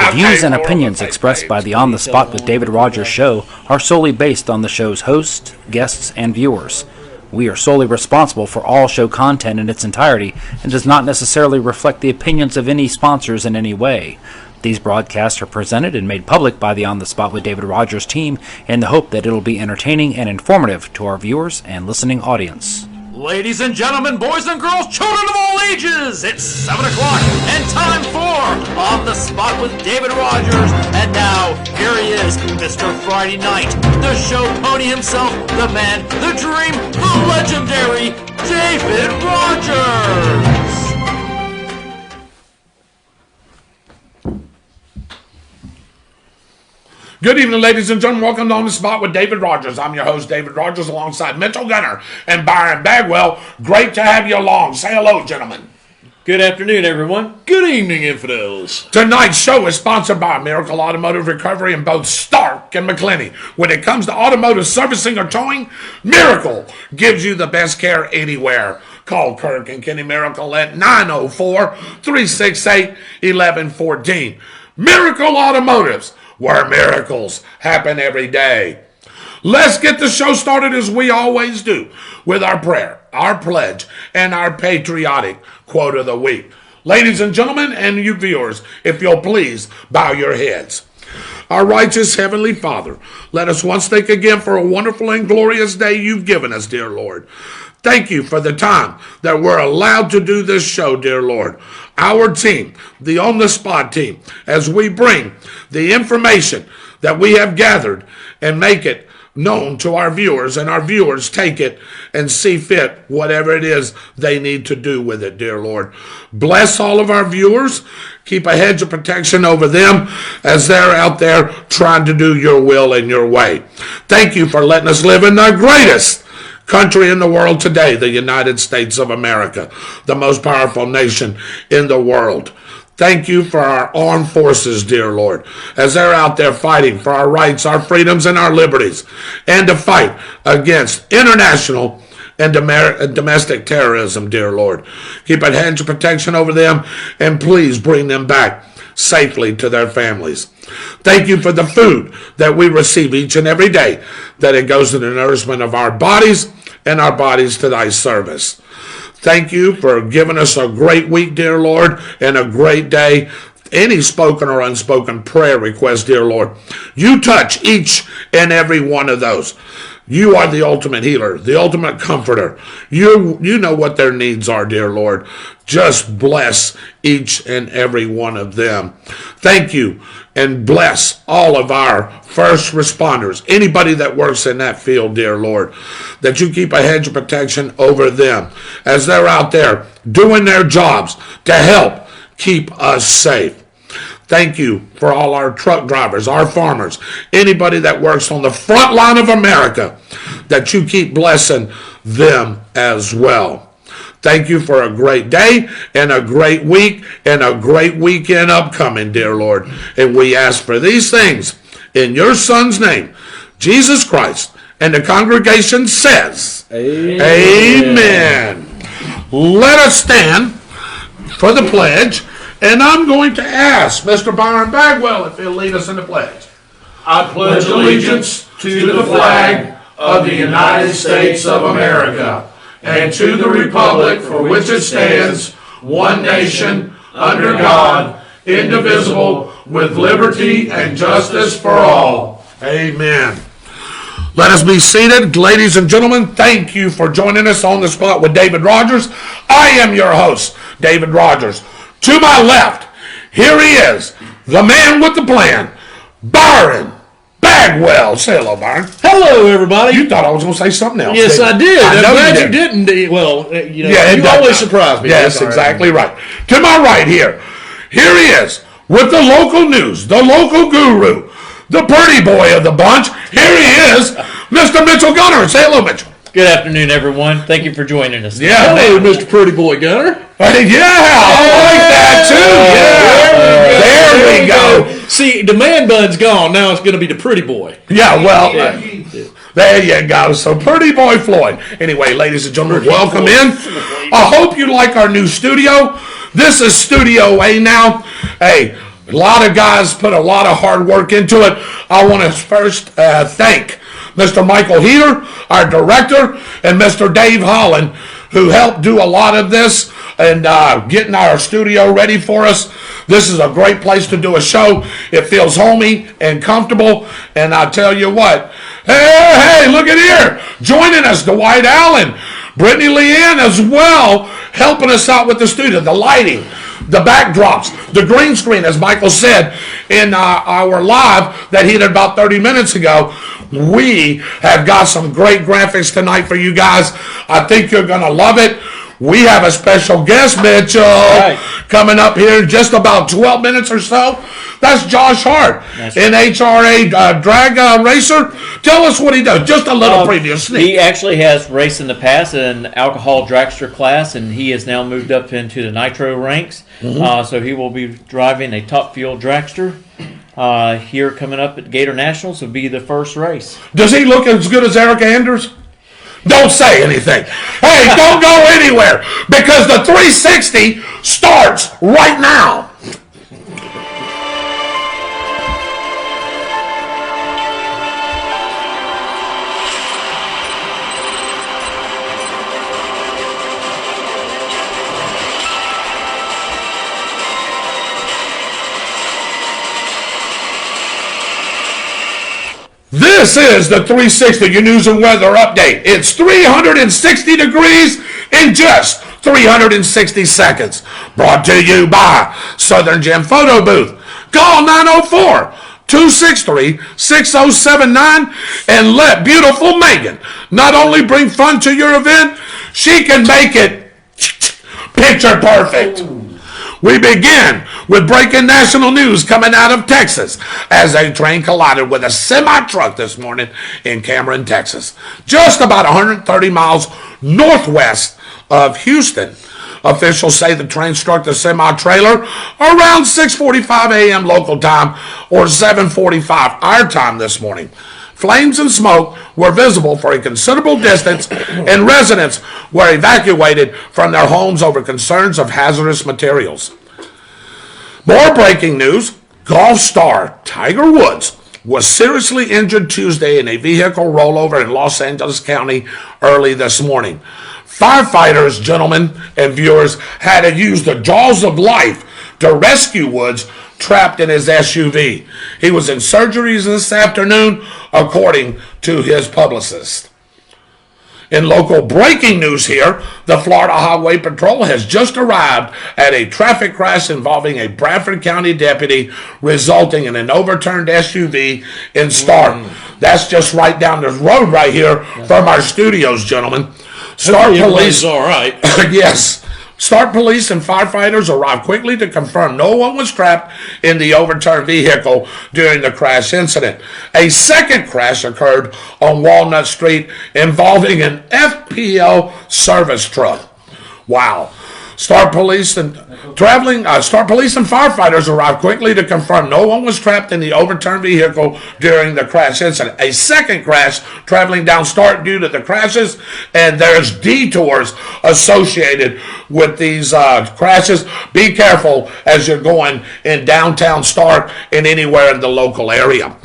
The views and opinions expressed by the On the Spot with David Rodgers show are solely based on the show's host, guests, and viewers. We are solely responsible for all show content in its entirety and does not necessarily reflect the opinions of any sponsors in any way. These broadcasts are presented and made public by the On the Spot with David Rodgers team in the hope that it'll be entertaining and informative to our viewers and listening audience. Ladies and gentlemen, boys and girls, children of all ages, it's 7 o'clock and time for On the Spot with David Rodgers. And now, here he is, Mr. Friday Night, the show pony himself, the man, the dream, the legendary David Rodgers. Good evening, ladies and gentlemen. Welcome to On the Spot with David Rodgers. I'm your host, David Rodgers, alongside Mitchell Gunner and Byron Bagwell. Great to have you along. Say hello, gentlemen. Good afternoon, everyone. Good evening, infidels. Tonight's show is sponsored by Miracle Automotive Recovery in both Stark and McClenny. When it comes to automotive servicing or towing, Miracle gives you the best care anywhere. Call Kirk and Kenny Miracle at 904-368-1114. Miracle Automotives, where miracles happen every day. Let's get the show started as we always do with our prayer, our pledge, and our patriotic quote of the week. Ladies and gentlemen, and you viewers, if you'll please bow your heads. Our righteous Heavenly Father, let us once think again for a wonderful and glorious day you've given us, dear Lord. Thank you for the time that we're allowed to do this show, dear Lord. Our team, the On the Spot team, as we bring the information that we have gathered and make it known to our viewers, and our viewers take it and see fit whatever it is they need to do with it, dear Lord. Bless all of our viewers. Keep a hedge of protection over them as they're out there trying to do your will and your way. Thank you for letting us live in the greatest country in the world today, the United States of America, the most powerful nation in the world. Thank you for our armed forces, dear Lord, as they're out there fighting for our rights, our freedoms, and our liberties, and to fight against international and domestic terrorism, dear Lord. Keep a hedge of protection over them, and please bring them back safely to their families. Thank you for the food that we receive each and every day, that it goes to the nourishment of our bodies and our bodies to thy service. Thank you for giving us a great week, dear Lord, and a great day. Any spoken or unspoken prayer request, dear Lord, you touch each and every one of those. You are the ultimate healer, the ultimate comforter. You know what their needs are, dear Lord. Just bless each and every one of them. Thank you, and bless all of our first responders, anybody that works in that field, dear Lord, that you keep a hedge of protection over them as they're out there doing their jobs to help keep us safe. Thank you for all our truck drivers, our farmers, anybody that works on the front line of America, that you keep blessing them as well. Thank you for a great day and a great week and a great weekend upcoming, dear Lord. And we ask for these things in your Son's name, Jesus Christ. And the congregation says, Amen. Let us stand for the pledge. And I'm going to ask Mr. Byron Bagwell if he'll lead us in the pledge. I pledge allegiance to the flag of the United States of America and to the republic for which it stands, one nation, under God, indivisible, with liberty and justice for all. Amen. Let us be seated. Ladies and gentlemen, thank you for joining us on the spot with David Rodgers. I am your host, David Rodgers. To my left, here he is, the man with the plan, Byron Bagwell. Say hello, Byron. Hello, everybody. You thought I was going to say something else. Yes, I did. I'm glad you didn't. Well, you always surprise me. Yes, exactly right. To my right here he is, with the local news, the local guru, the pretty boy of the bunch. Here he is, Mr. Mitchell Gunner. Say hello, Mitchell. Good afternoon, everyone. Thank you for joining us. Yeah, hello, Mr. Pretty Boy Gunner. Yeah, I like that too. Yeah, there we go. See, the man bun's gone. Now it's going to be the pretty boy. Yeah, well, there you go. So, pretty boy Floyd. Anyway, ladies and gentlemen, welcome in. I hope you like our new studio. This is Studio A now. Hey, A lot of guys put a lot of hard work into it. I want to first thank Mr. Michael Heater, our director, and Mr. Dave Holland, who helped do a lot of this and getting our studio ready for us. This is a great place to do a show. It feels homey and comfortable. And I tell you what, hey, look at here. Joining us, Dwight Allen, Brittany Leanne as well, helping us out with the studio, the lighting, the backdrops, the green screen, as Michael said in our live that he did about 30 minutes ago. We have got some great graphics tonight for you guys. I think you're going to love it. We have a special guest, Mitchell, coming up here in just about 12 minutes or so. That's Josh Hart, NHRA drag racer. Tell us what he does. Just a little previous sneak. He actually has raced in the past in alcohol dragster class, and he has now moved up into the nitro ranks. So he will be driving a top fuel dragster here coming up at Gator Nationals. Will be the first race. Does he look as good as Eric Anders? Don't say anything. Hey, don't go anywhere because the 360 starts right now. This is the 360, your news and weather update. It's 360 degrees in just 360 seconds. Brought to you by Southern Gem Photo Booth. Call 904-263-6079 and let beautiful Megan not only bring fun to your event, she can make it picture perfect. We begin with breaking national news coming out of Texas as a train collided with a semi-truck this morning in Cameron, Texas, just about 130 miles northwest of Houston. Officials say the train struck the semi-trailer around 6:45 a.m. local time or 7:45 our time this morning. Flames and smoke were visible for a considerable distance, and residents were evacuated from their homes over concerns of hazardous materials. More breaking news, golf star Tiger Woods was seriously injured Tuesday in a vehicle rollover in Los Angeles County early this morning. Firefighters, gentlemen and viewers, had to use the jaws of life to rescue Woods trapped in his SUV. He was in surgeries this afternoon, according to his publicist. In local breaking news here, the Florida Highway Patrol has just arrived at a traffic crash involving a Bradford County deputy, resulting in an overturned SUV in Stark. That's just right down the road right here from our studios, gentlemen. Stark Police. All right. Yes. Stark Police and firefighters arrived quickly to confirm no one was trapped in the overturned vehicle during the crash incident. A second crash occurred on Walnut Street involving an FPL service truck. Wow. Stark Police and firefighters arrived quickly to confirm no one was trapped in the overturned vehicle during the crash incident. A second crash traveling down Stark due to the crashes, and there's detours associated with these crashes. Be careful as you're going in downtown Stark and anywhere in the local area.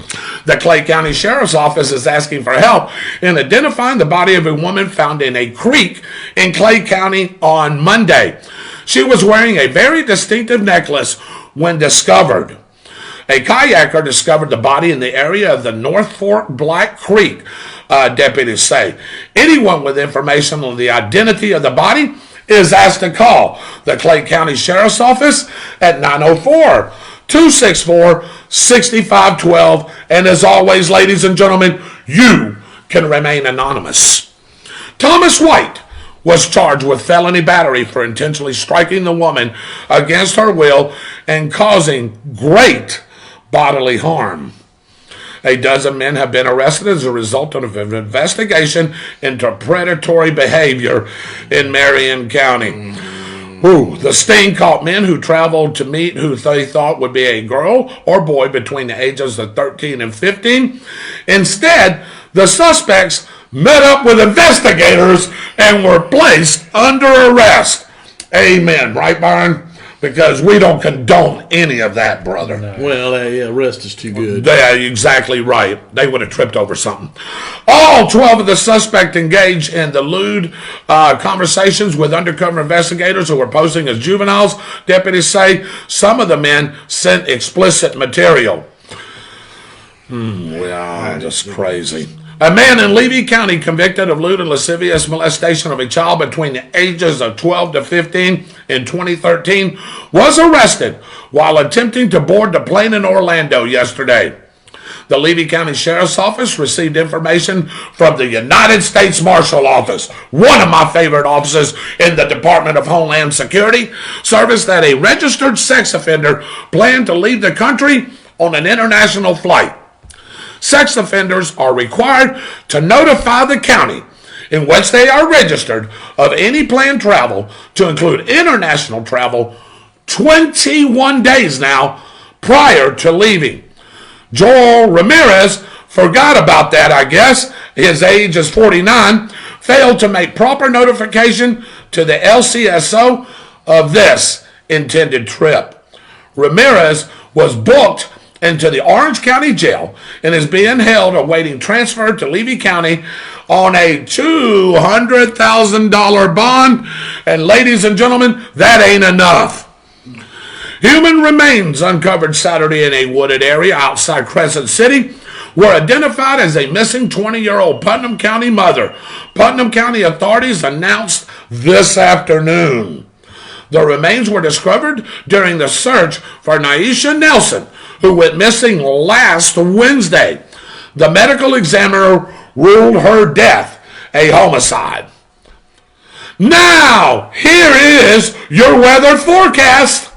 The Clay County Sheriff's Office is asking for help in identifying the body of a woman found in a creek in Clay County on Monday. She was wearing a very distinctive necklace when discovered. A kayaker discovered the body in the area of the North Fork Black Creek, deputies say. Anyone with information on the identity of the body is asked to call the Clay County Sheriff's Office at 904-264-6512. And as always, ladies and gentlemen, you can remain anonymous. Thomas White was charged with felony battery for intentionally striking the woman against her will and causing great bodily harm. A dozen men have been arrested as a result of an investigation into predatory behavior in Marion County. The sting caught men who traveled to meet who they thought would be a girl or boy between the ages of 13 and 15. Instead, the suspects met up with investigators and were placed under arrest. Amen. Right, Byron? because we don't condone any of that, brother. Well, yeah, rest is too good. Yeah, exactly right. They would have tripped over something. All 12 of the suspects engaged in the lewd conversations with undercover investigators who were posing as juveniles. Deputies say some of the men sent explicit material. Yeah, just crazy. A man in Levy County convicted of lewd and lascivious molestation of a child between the ages of 12 to 15 in 2013 was arrested while attempting to board the plane in Orlando yesterday. The Levy County Sheriff's Office received information from the United States Marshal Office, one of my favorite offices in the Department of Homeland Security Service, that a registered sex offender planned to leave the country on an international flight. Sex offenders are required to notify the county in which they are registered of any planned travel, to include international travel, 21 days now prior to leaving. Joel Ramirez forgot about that, I guess. His age is 49. Failed to make proper notification to the LCSO of this intended trip. Ramirez was booked into the Orange County Jail and is being held awaiting transfer to Levy County on a $200,000 bond. And ladies and gentlemen, that ain't enough. Human remains uncovered Saturday in a wooded area outside Crescent City were identified as a missing 20-year-old Putnam County mother. Putnam County authorities announced this afternoon. The remains were discovered during the search for Nyra Nelson, who went missing last Wednesday. The medical examiner ruled her death a homicide. Now, here is your weather forecast.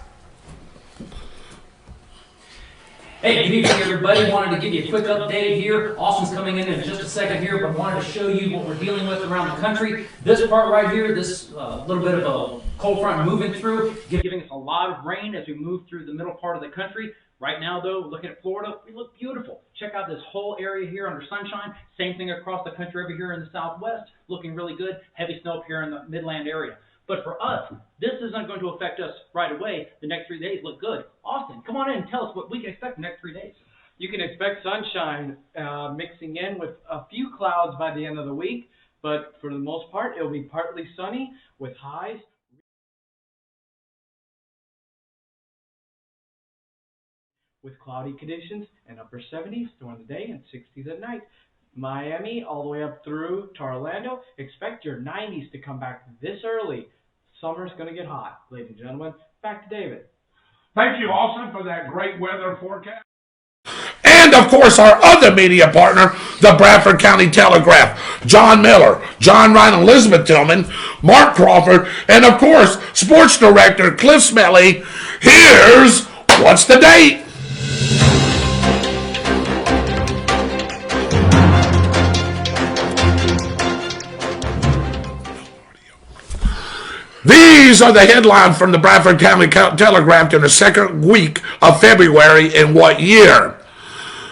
Hey, good evening, everybody. Wanted to give you a quick update here. Austin's coming in just a second here, but wanted to show you what we're dealing with around the country. This part right here, this little bit of a cold front moving through, giving us a lot of rain as we move through the middle part of the country. Right now, though, looking at Florida, we look beautiful. Check out this whole area here under sunshine. Same thing across the country over here in the southwest. Looking really good. Heavy snow up here in the Midland area. But for us, this isn't going to affect us right away. The next 3 days look good. Austin, come on in and tell us what we can expect the next 3 days. You can expect sunshine mixing in with a few clouds by the end of the week. But for the most part, it'll be partly sunny with highs with cloudy conditions and upper 70s during the day and 60s at night. Miami all the way up through to Orlando. Expect your 90s to come back this early. Summer's going to get hot, ladies and gentlemen. Back to David. Thank you, Austin, for that great weather forecast. And, of course, our other media partner, the Bradford County Telegraph. John Miller, John Ryan, Elizabeth Tillman, Mark Crawford, and, of course, Sports Director Cliff Smelly. Here's What's the Date? These are the headlines from the Bradford County Telegraph in the second week of February in what year?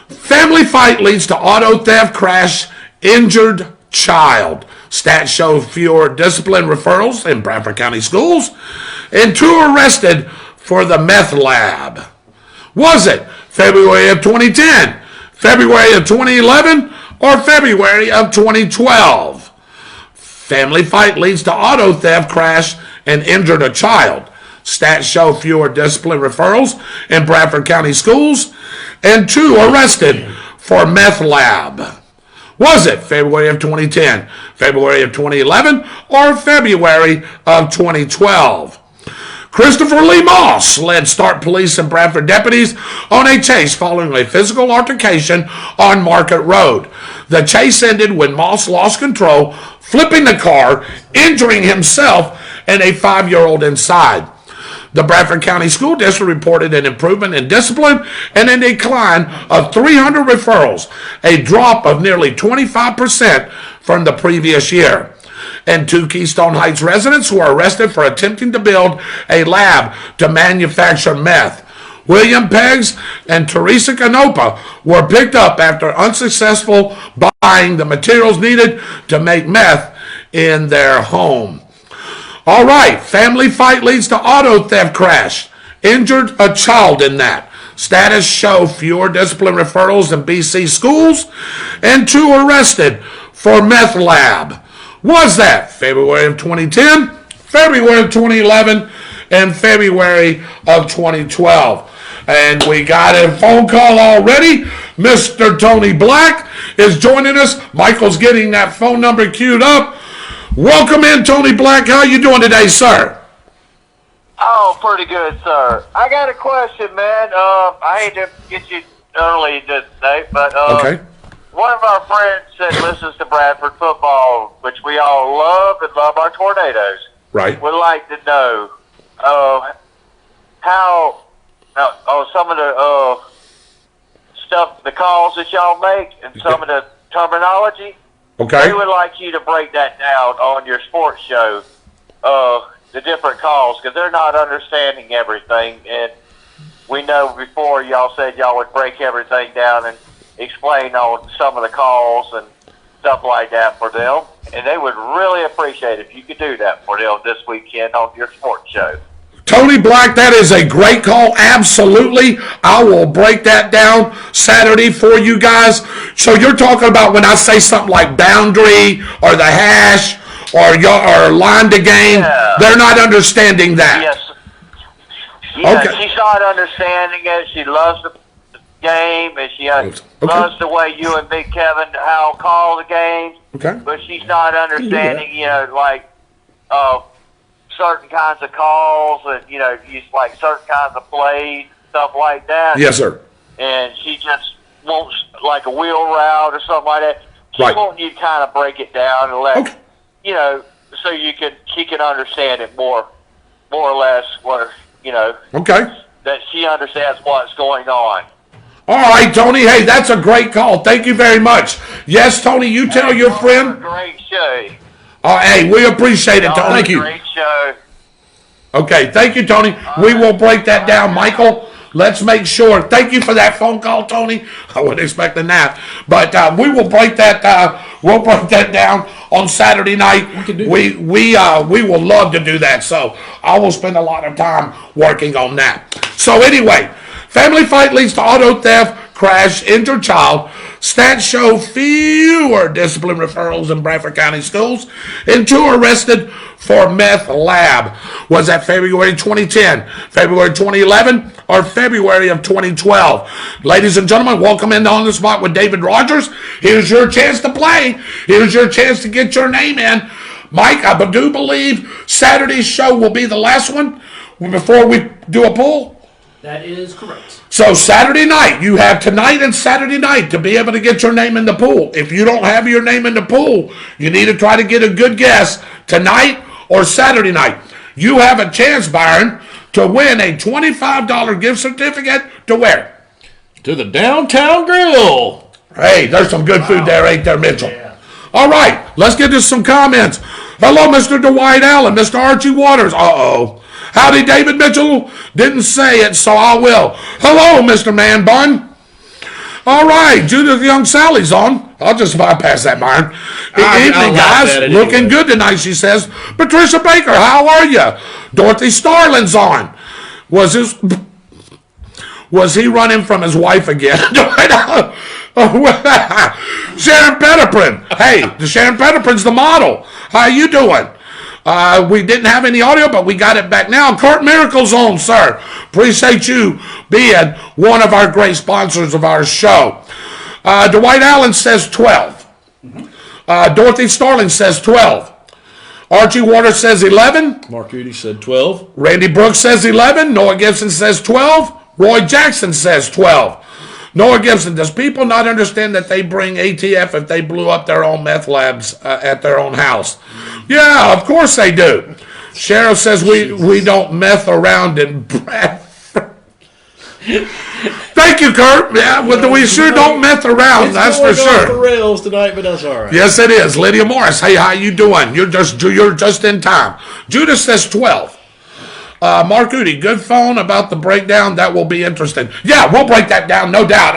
Family fight leads to auto theft crash, injured child. Stats show fewer discipline referrals in Bradford County schools, and 2 arrested for the meth lab. Was it February of 2010, February of 2011, or February of 2012? Family fight leads to auto theft crash and injured a child. Stats show fewer discipline referrals in Bradford County schools, and 2 arrested for meth lab. Was it February of 2010, February of 2011, or February of 2012? Christopher Lee Moss led Start Police and Bradford deputies on a chase following a physical altercation on Market Road. The chase ended when Moss lost control, flipping the car, injuring himself and a 5-year-old inside. The Bradford County School District reported an improvement in discipline and a decline of 300 referrals, a drop of nearly 25% from the previous year. And 2 Keystone Heights residents were arrested for attempting to build a lab to manufacture meth. William Peggs and Teresa Canopa were picked up after unsuccessful buying the materials needed to make meth in their home. All right, family fight leads to auto theft crash. Injured a child in that. Status show fewer discipline referrals in BC schools, and 2 arrested for meth lab. Was that February of 2010, February of 2011, and February of 2012? And we got a phone call already. Mr. Tony Black is joining us. Michael's getting that phone number queued up. Welcome in, Tony Black. How you doing today, sir? Oh, pretty good, sir. I got a question, man. I hate to get you early today, but Okay. one of our friends that listens to Bradford football, which we all love and love our Tornadoes, Right. would like to know how some of the stuff, the calls that y'all make, and some of the terminology. Okay. They would like you to break that down on your sports show, the different calls, because they're not understanding everything. And we know before y'all said y'all would break everything down and explain on some of the calls and stuff like that for them. And they would really appreciate if you could do that for them this weekend on your sports show. Tony Black, that is a great call. Absolutely. I will break that down Saturday for you guys. So you're talking about when I say something like boundary or the hash or line to game, Yeah. they're not understanding that. Yes. Yeah, Okay. she's not understanding it. She loves the game, and she loves the way you and Big Kevin how call the games. Okay. But she's not understanding, like certain kinds of calls and use like certain kinds of plays, stuff like that. Yes, sir. And she just wants like a wheel route or something like that. She Right. wants you to kind of break it down and let Okay. so she can understand it more or less, where Okay. that she understands what's going on. All right, Tony. Hey, that's a great call. Thank you very much. Yes, Tony, you tell your friend. Great show. Hey, we appreciate it, Tony. Thank you. Great show. Okay, thank you, Tony. We will break that down, Michael. Let's make sure. Thank you for that phone call, Tony. I wasn't expecting that, but we will break that. We'll break that down on Saturday night. We will love to do that. So I will spend a lot of time working on that. So anyway, family fight leads to auto theft, crash, injured child. Stats show fewer discipline referrals in Bradford County schools, and 2 arrested for meth lab. Was that February 2010, February 2011, or February of 2012? Ladies and gentlemen, welcome into On the Spot with David Rodgers. Here's your chance to play. Here's your chance to get your name in. Mike, I do believe Saturday's show will be the last one before we do a poll. That is correct. So Saturday night, you have tonight and Saturday night to be able to get your name in the pool. If you don't have your name in the pool, you need to try to get a good guess tonight or Saturday night. You have a chance, Byron, to win a $25 gift certificate to where? To the Downtown Grill. Hey, there's some good food there, ain't there, Mitchell? Yeah. All right, let's get to some comments. Hello, Mr. Dwight Allen, Mr. Archie Waters. Uh-oh. Howdy, David Mitchell. Didn't say it, so I will. Hello, Mr. Man Bun. All right, Judith Young Sally's on. I'll just bypass that, Byron. Evening, guys. Looking good tonight, she says. Patricia Baker, how are you? Dorothy Starlin's on. Was he running from his wife again? Sharon Pettiprin. Hey, the Sharon Pettiprin's the model. How you doing? We didn't have any audio, but we got it back now. Kurt Miracle's on, sir. Appreciate you being one of our great sponsors of our show. Dwight Allen says 12. Dorothy Starling says 12. Archie Waters says 11. Mark Udy said 12. Randy Brooks says 11. Noah Gibson says 12. Roy Jackson says 12. Noah Gibson, does people not understand that they bring ATF if they blew up their own meth labs at their own house? Yeah, of course they do. Sheriff says we don't meth around in Bradford. Thank you, Kurt. Yeah, we sure don't meth around, that's for sure. It's going off the rails tonight, but that's all right. Yes, it is. Lydia Morris, hey, how you doing? You're just in time. Judas says 12. Mark Udy, good phone about the breakdown. That will be interesting. Yeah, we'll break that down, no doubt.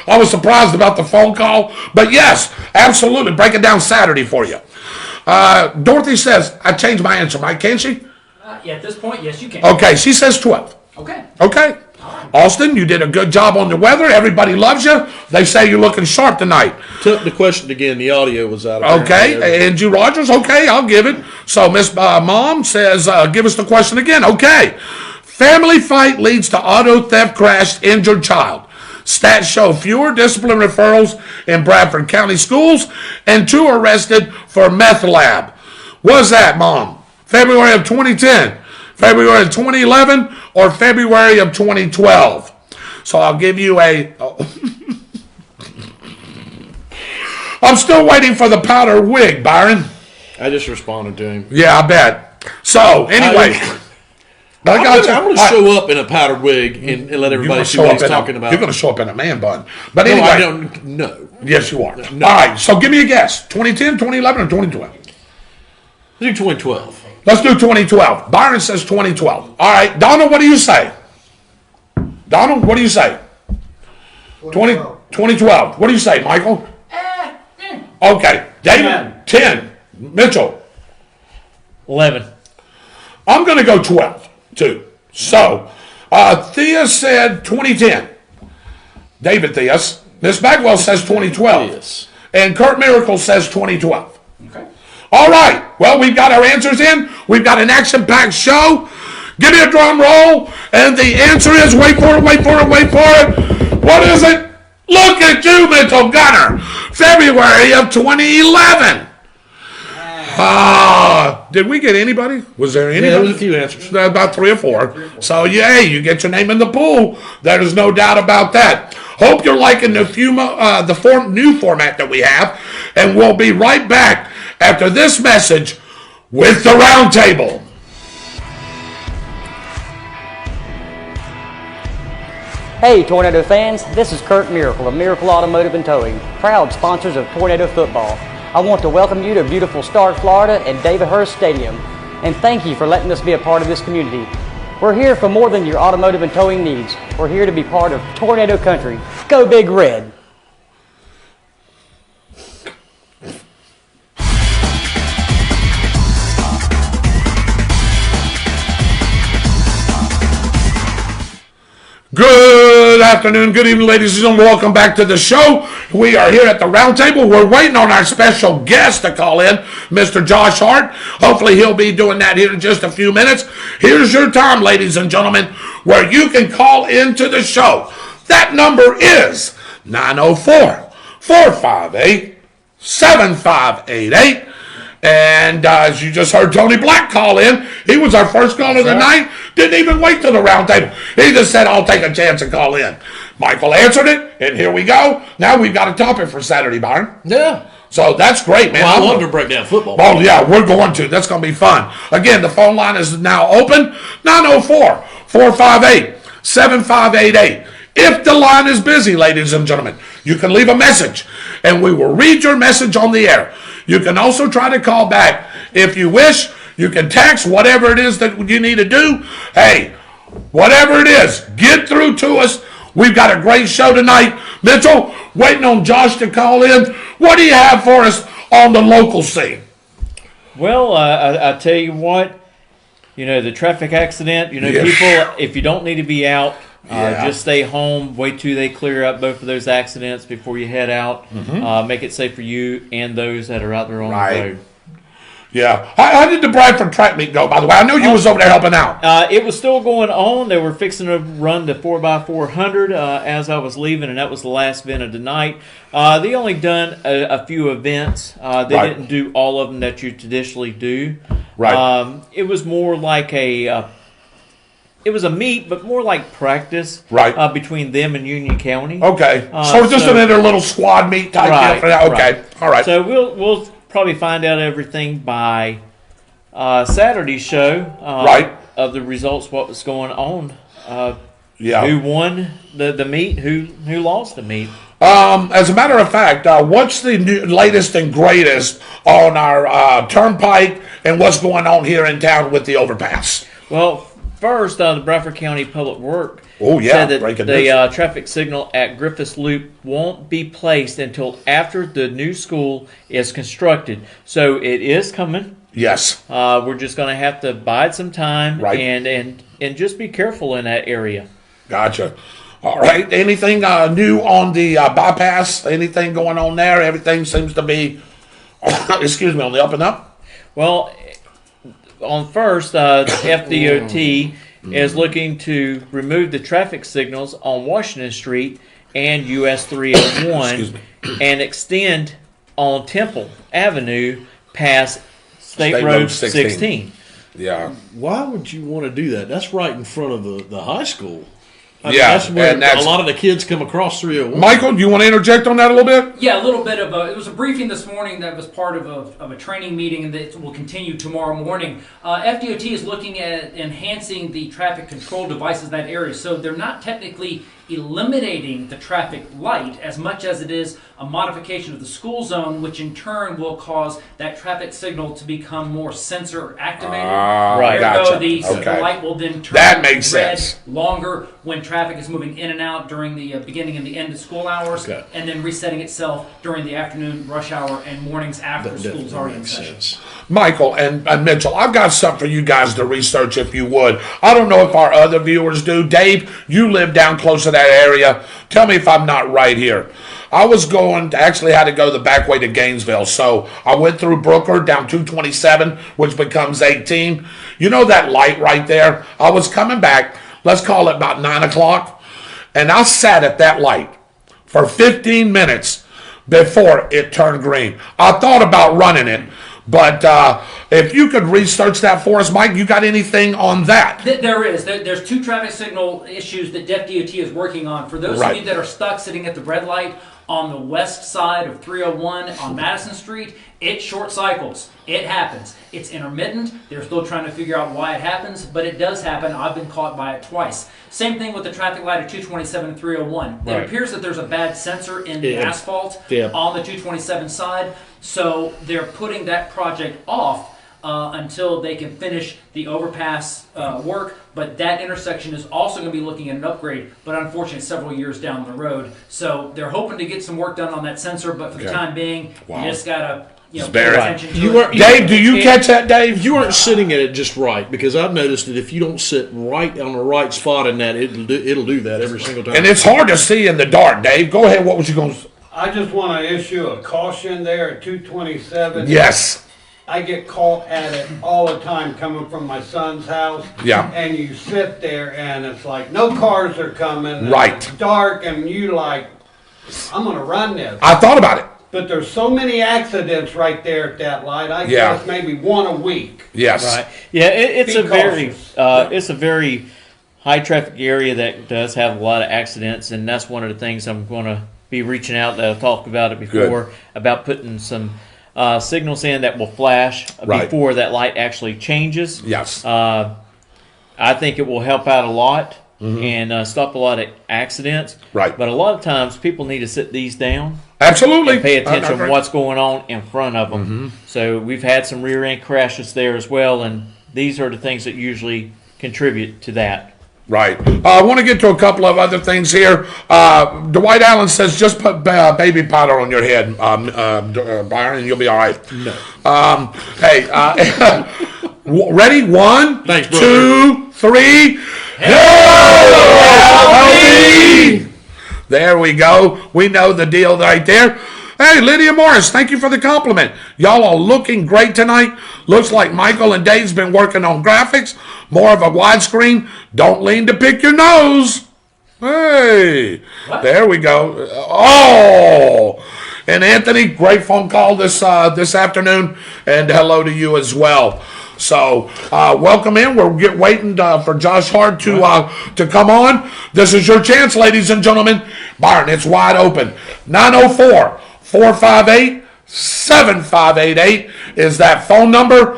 I was surprised about the phone call, but yes, absolutely. Break it down Saturday for you. Dorothy says, I changed my answer, Mike. Can she? Yeah, at this point, yes, you can. Okay, she says 12. Okay. Okay. Austin, you did a good job on the weather. Everybody loves you. They say you're looking sharp tonight. Took the question again. The audio was out of Okay. Angie Rogers, okay, I'll give it. So Miss Mom says, give us the question again. Okay. Family fight leads to auto theft crash, injured child. Stats show fewer discipline referrals in Bradford County schools and 2 arrested for meth lab. Was that, Mom? February of 2010, February of 2011, or February of 2012? So I'll give you a... I'm still waiting for the powder wig, Byron. I just responded to him. Yeah, I bet. So, anyway... I'm going to show up in a powdered wig and let everybody see what he's talking about. You're going to show up in a man bun. But anyway. No, I don't. No. Yes, you are. No. All right, so give me a guess. 2010, 2011, or 2012? Let's do 2012. Let's do 2012. Byron says 2012. All right, Donald, what do you say? Donald, what do you say? 2012. What do you say, Michael? Okay. David? 10. Mitchell? 11. I'm going to go 12. 2. So, Thea said 2010. David Theus. Miss Bagwell says 2012. Yes. And Kurt Miracle says 2012. Okay. All right. Well, we've got our answers in. We've got an action-packed show. Give me a drum roll. And the answer is, wait for it, wait for it, wait for it. What is it? Look at you, Mitchell Gunner. February of 2011. Did we get anybody? Was there anybody? Yeah, there was a few answers. About 3 or 4. So, yay, you get your name in the pool. There's no doubt about that. Hope you're liking the new format that we have. And we'll be right back after this message with the Roundtable. Hey Tornado fans, this is Kurt Miracle of Miracle Automotive and Towing, proud sponsors of Tornado Football. I want to welcome you to beautiful Stark, Florida at David Hurst Stadium, and thank you for letting us be a part of this community. We're here for more than your automotive and towing needs. We're here to be part of Tornado Country. Go Big Red! Good afternoon, good evening, ladies and gentlemen. Welcome back to the show. We are here at the Roundtable. We're waiting on our special guest to call in, Mr. Josh Hart. Hopefully he'll be doing that here in just a few minutes. Here's your time, ladies and gentlemen, where you can call into the show. That number is 904-458-7588. And as you just heard Tony Black call in, he was our first caller of the night. Didn't even wait till the Roundtable. He just said, I'll take a chance and call in. Michael answered it, and here we go. Now we've got a topic for Saturday, Byron. Yeah. So that's great, man. Well, I love to break down football. Oh, yeah, we're going to. That's going to be fun. Again, the phone line is now open, 904-458-7588. If the line is busy, ladies and gentlemen, you can leave a message, and we will read your message on the air. You can also try to call back. If you wish, you can text whatever it is that you need to do. Hey, whatever it is, get through to us. We've got a great show tonight. Mitchell, waiting on Josh to call in. What do you have for us on the local scene? Well, I tell you what, the traffic accident, people, if you don't need to be out, just stay home, wait till they clear up both of those accidents before you head out. Make it safe for you and those that are out there on the road. Yeah. How did the Bradford track meet go, by the way? I know you was over there helping out. It was still going on. They were fixing to run the 4x400 as I was leaving, and that was the last event of the night. They only done a few events. They didn't do all of them that you traditionally do. Right. It was more like it was a meet, but more like practice between them and Union County. Okay. So it's just another little squad meet type deal for that? Okay. All right. So we'll probably find out everything by Saturday's show of the results, what was going on. Who won the meet, who lost the meet. As a matter of fact, what's the latest and greatest on our turnpike and what's going on here in town with the overpass? Well, first, the Bradford County Public Works Oh, yeah, said that breaking the news. traffic signal at Griffiths Loop won't be placed until after the new school is constructed. So it is coming. Yes. We're just going to have to bide some time Right. and just be careful in that area. Gotcha. All right. Anything new on the bypass? Anything going on there? Everything seems to be, excuse me, on the up and up? Well, on first, FDOT is looking to remove the traffic signals on Washington Street and US 301 and extend on Temple Avenue past State Road 16. Yeah. Why would you want to do that? That's right in front of the high school. I mean, Yeah, that's where and that's- a lot of the kids come across 301. Michael, do you want to interject on that a little bit? Yeah, a little bit of it was a briefing this morning that was part of a training meeting and that will continue tomorrow morning. FDOT is looking at enhancing the traffic control devices in that area. So they're not technically eliminating the traffic light as much as it is a modification of the school zone, which in turn will cause that traffic signal to become more sensor activated. Right. Gotcha. The Okay. light will then turn That makes red sense. longer when traffic is moving in and out during the beginning and the end of school hours, Okay. and then resetting itself during the afternoon rush hour and mornings after school's already in session. Michael and Mitchell, I've got something for you guys to research if you would. I don't know if our other viewers do. Dave, you live down close to that area. Tell me if I'm not right here. I was actually had to go the back way to Gainesville. So I went through Brooker down 227, which becomes 18. You know that light right there? I was coming back, let's call it about 9 o'clock, and I sat at that light for 15 minutes before it turned green. I thought about running it, but if you could research that for us, Mike, you got anything on that? There is. There's two traffic signal issues that DEF-DOT is working on. For those of you that are stuck sitting at the red light on the west side of 301 on Madison Street, it short cycles. It happens. It's intermittent. They're still trying to figure out why it happens, but it does happen. I've been caught by it twice. Same thing with the traffic light at 227 and 301. It appears that there's a bad sensor in the asphalt on the 227 side, so they're putting that project off until they can finish the overpass work. But that intersection is also going to be looking at an upgrade, but unfortunately several years down the road. So they're hoping to get some work done on that sensor, but for the time being, you just got to pay attention to it. Dave, do you catch that, Dave? You weren't sitting at it just right, because I've noticed that if you don't sit right on the right spot in that, it'll do that every single time. And it's hard to see in the dark, Dave. Go ahead. What was you going to say? I just want to issue a caution there at 227. Yes. I get caught at it all the time coming from my son's house. Yeah. And you sit there and it's like no cars are coming. And Right. It's dark and you like, I'm going to run this. I thought about it. But there's so many accidents right there at that light. I guess maybe one a week. Yes. Right. Yeah, it's Be a very cautious. it's a very high traffic area that does have a lot of accidents, and that's one of the things I'm going to be reaching out. That I've talked about it before about putting some signals in that will flash before that light actually changes. Yes. I think it will help out a lot and stop a lot of accidents. Right. But a lot of times people need to sit these down. Absolutely. And pay attention to what's going on in front of them. So we've had some rear end crashes there as well, and these are the things that usually contribute to that. Right. I want to get to a couple of other things here. Dwight Allen says, just put baby powder on your head, Byron, and you'll be all right. No. Hey, ready? 1, Thanks, 2, 3. Healthy! There we go. We know the deal right there. Hey, Lydia Morris, thank you for the compliment. Y'all are looking great tonight. Looks like Michael and Dave's been working on graphics. More of a widescreen. Don't lean to pick your nose. Hey, there we go. Oh, and Anthony, great phone call this afternoon, and hello to you as well. So welcome in. We're waiting for Josh Hart to come on. This is your chance, ladies and gentlemen. Byron, it's wide open. 904-458-7588 is that phone number.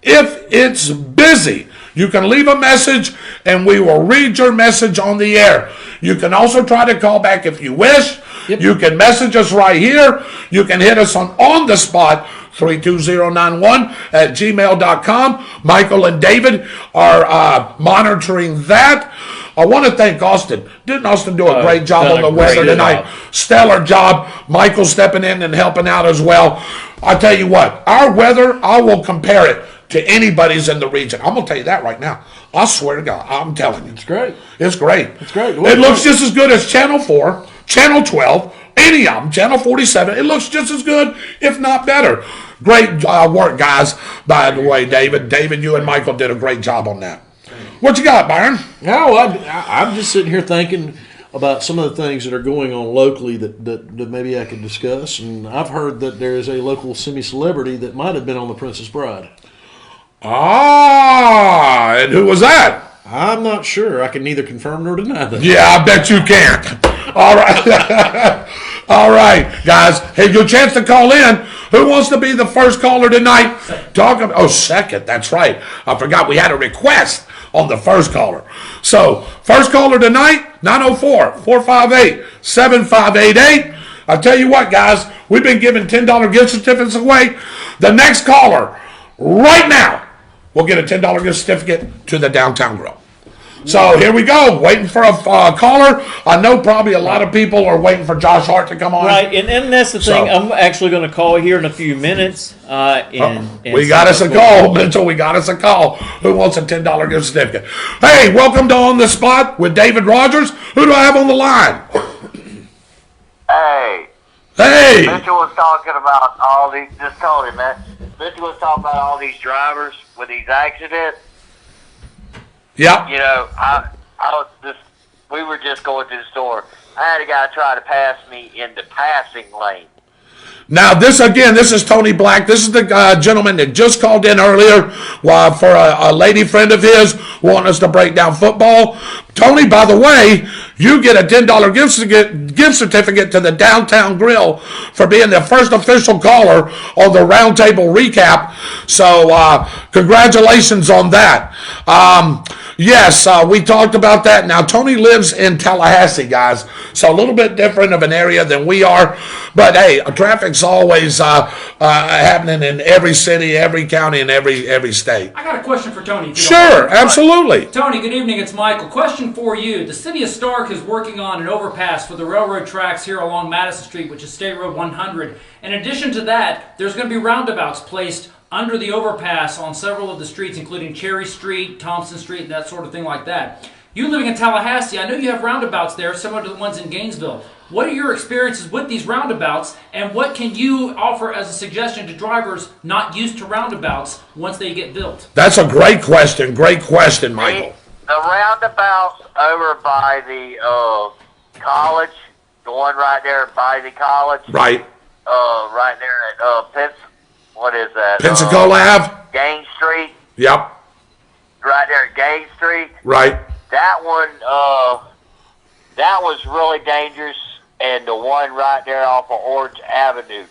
If it's busy, you can leave a message and we will read your message on the air. You can also try to call back if you wish. Yep. You can message us right here. You can hit us on the spot 32091@gmail.com. Michael and David are monitoring that. I want to thank Austin. Didn't Austin do a great job on the weather tonight? Stellar job. Michael stepping in and helping out as well. I tell you what, our weather, I will compare it to anybody's in the region. I'm going to tell you that right now. I swear to God, I'm telling you. It's great. It's great. It's great. It looks just as good as Channel 4, Channel 12, any of them, Channel 47. It looks just as good, if not better. Great work, guys. By the way, David, you and Michael did a great job on that. What you got, Byron? No, I'm just sitting here thinking about some of the things that are going on locally that maybe I could discuss. And I've heard that there is a local semi-celebrity that might have been on The Princess Bride. Ah, and who was that? I'm not sure. I can neither confirm nor deny that. Yeah, I bet you can't. All right. All right, guys. Hey, your chance to call in. Who wants to be the first caller tonight? Second. That's right. I forgot we had a request on the first caller. So, first caller tonight, 904-458-7588. I'll tell you what, guys. We've been giving $10 gift certificates away. The next caller, right now, will get a $10 gift certificate to the Downtown Grill. So here we go, waiting for a caller. I know probably a lot of people are waiting for Josh Hart to come on. Right, and that's the thing. I'm actually going to call here in a few minutes. We got us a call, Mitchell. We got us a call. Who wants a $10 gift certificate? Hey, welcome to On the Spot with David Rodgers. Who do I have on the line? Hey. Mitchell was talking about all these. Just told him, man. Mitchell was talking about all these drivers with these accidents. Yep. You know, we were just going to the store. I had a guy try to pass me in the passing lane. Now, this is Tony Black. This is the gentleman that just called in earlier for a lady friend of his wanting us to break down football. Tony, by the way, you get a $10 gift certificate to the Downtown Grill for being the first official caller on the Roundtable Recap. So, congratulations on that. Yes, we talked about that. Now, Tony lives in Tallahassee, guys, so a little bit different of an area than we are. But, hey, traffic's always happening in every city, every county, and every state. I got a question for Tony. Sure, absolutely. Tony, good evening. It's Michael. Question for you. The city of Stark is working on an overpass for the railroad tracks here along Madison Street, which is State Road 100. In addition to that, there's going to be roundabouts placed under the overpass on several of the streets, including Cherry Street, Thompson Street, that sort of thing like that. You living in Tallahassee, I know you have roundabouts there, similar to the ones in Gainesville. What are your experiences with these roundabouts, and what can you offer as a suggestion to drivers not used to roundabouts once they get built? That's a great question. Great question, Michael. The roundabouts over by the college, the one right there by the college. Right. Right there at what is that? Pensacola Ave? Gaines Street. Yep. Right there at Gaines Street. Right. That one, that was really dangerous, and the one right there off of Orange Avenue.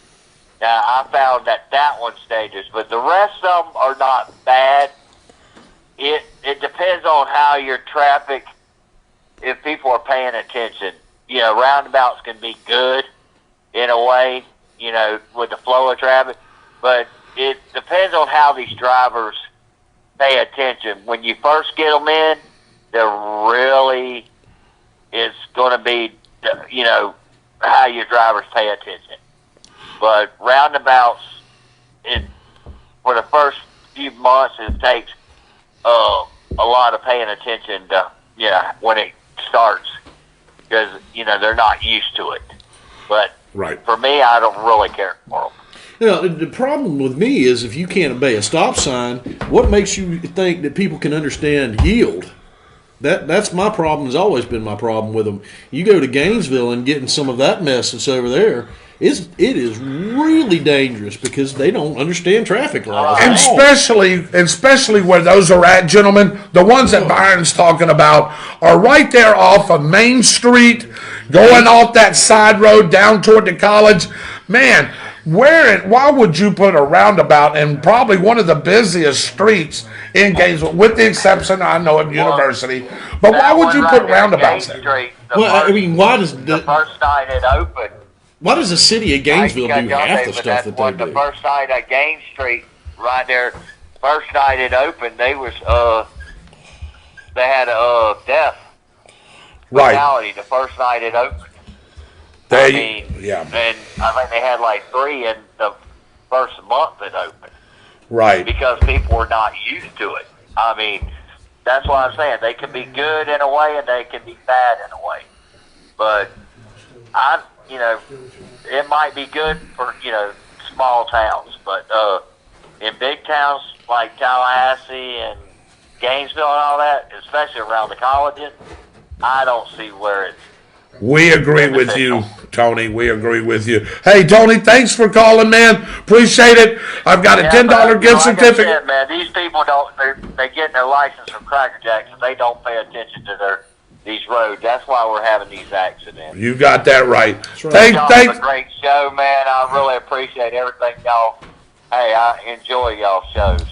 Now, I found that one's dangerous, but the rest of them are not bad. It depends on how your traffic, if people are paying attention. You know, roundabouts can be good in a way, you know, with the flow of traffic, but it depends on how these drivers pay attention. When you first get them in, there really is going to be, you know, how your drivers pay attention. But roundabouts, for the first few months, it takes a lot of paying attention to, you know, when it starts, because, you know, they're not used to it. But for me, I don't really care for them. Now, the problem with me is if you can't obey a stop sign, what makes you think that people can understand yield? That's my problem. Has always been my problem with them. You go to Gainesville and getting some of that mess that's over there, it is really dangerous because they don't understand traffic laws. And especially where those are at, gentlemen, the ones that Byron's talking about are right there off of Main Street, going off that side road down toward the college. Man, why would you put a roundabout in probably one of the busiest streets in Gainesville, with the exception, I know, of University, but why would you put roundabouts there? Well, I mean, why does the first night it opened, Why does the city of Gainesville I do got half Dave, the but stuff that that was they the do? first night at Gaines Street, right there. First night it opened, they had a death fatality the first night it opened. Yeah. And I think they had like 3 in the first month it opened. Right. Because people were not used to it. I mean, that's what I'm saying. They can be good in a way and they can be bad in a way. But it might be good for, small towns. But in big towns like Tallahassee and Gainesville and all that, especially around the colleges, I don't see where it's. We agree with you, Tony. We agree with you. Hey, Tony, thanks for calling, man. Appreciate it. I've got a $10 gift certificate. I said, man, these people they get their license from Cracker Jacks and they don't pay attention to these roads. That's why we're having these accidents. You got that right. Y'all have a great show, man. I really appreciate everything y'all. Hey, I enjoy y'all shows.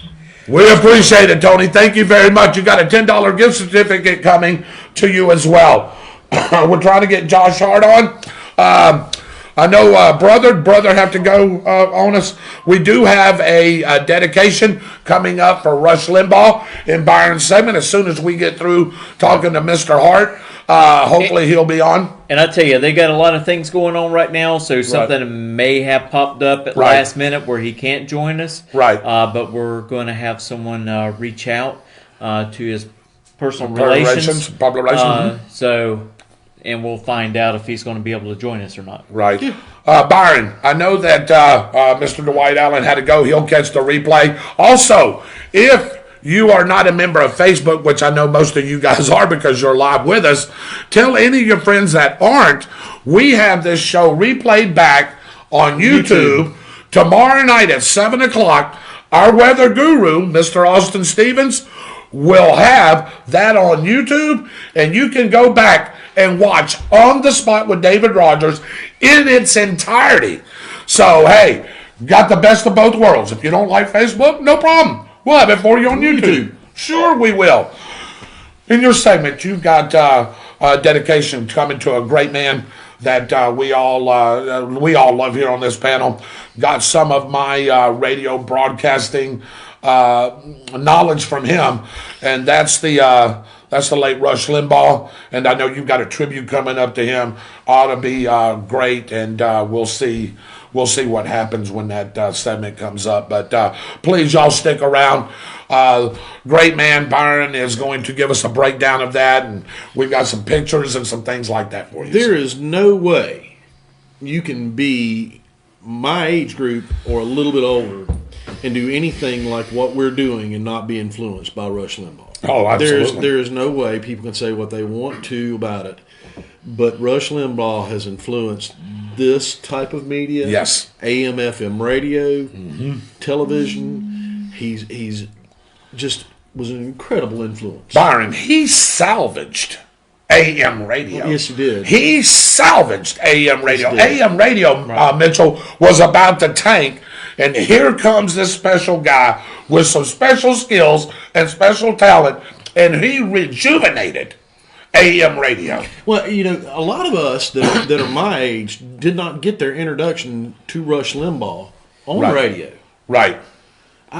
We appreciate it, Tony. Thank you very much. You got a $10 gift certificate coming to you as well. We're trying to get Josh Hart on. I know brother have to go on us. We do have a dedication coming up for Rush Limbaugh in Byron's segment as soon as we get through talking to Mr. Hart. Hopefully he'll be on. And I tell you, they got a lot of things going on right now, so something may have popped up at last minute where he can't join us. Right. But we're going to have someone reach out to his personal relations. Public relations. And we'll find out if he's going to be able to join us or not. Right. Byron, I know that Mr. Dwight Allen had to go. He'll catch the replay. Also, if you are not a member of Facebook, which I know most of you guys are because you're live with us, tell any of your friends that aren't. We have this show replayed back on YouTube tomorrow night at 7 o'clock. Our weather guru, Mr. Austin Stevens, will have that on YouTube, and you can go back and watch On the Spot with David Rodgers in its entirety. So, hey, got the best of both worlds. If you don't like Facebook, no problem. We'll have it for you on YouTube. Sure, we will. In your segment, you've got a dedication coming to a great man that we all love here on this panel. Got some of my radio broadcasting knowledge from him, and that's the late Rush Limbaugh. And I know you've got a tribute coming up to him. Ought to be great, and we'll see what happens when that segment comes up. But please, y'all stick around. Great man Byron is going to give us a breakdown of that, and we've got some pictures and some things like that for you. There is no way you can be my age group or a little bit older and do anything like what we're doing and not be influenced by Rush Limbaugh. Oh, absolutely. There is no way people can say what they want to about it, but Rush Limbaugh has influenced this type of media. Yes. AM, FM radio, television. He's just was an incredible influence. Byron, he salvaged AM radio. Yes, he did. He salvaged AM radio. Yes, he did. AM radio, Mitchell, was about to tank, and here comes this special guy with some special skills and special talent, and he rejuvenated AM radio. Well, a lot of us that are my age did not get their introduction to Rush Limbaugh on radio. Right.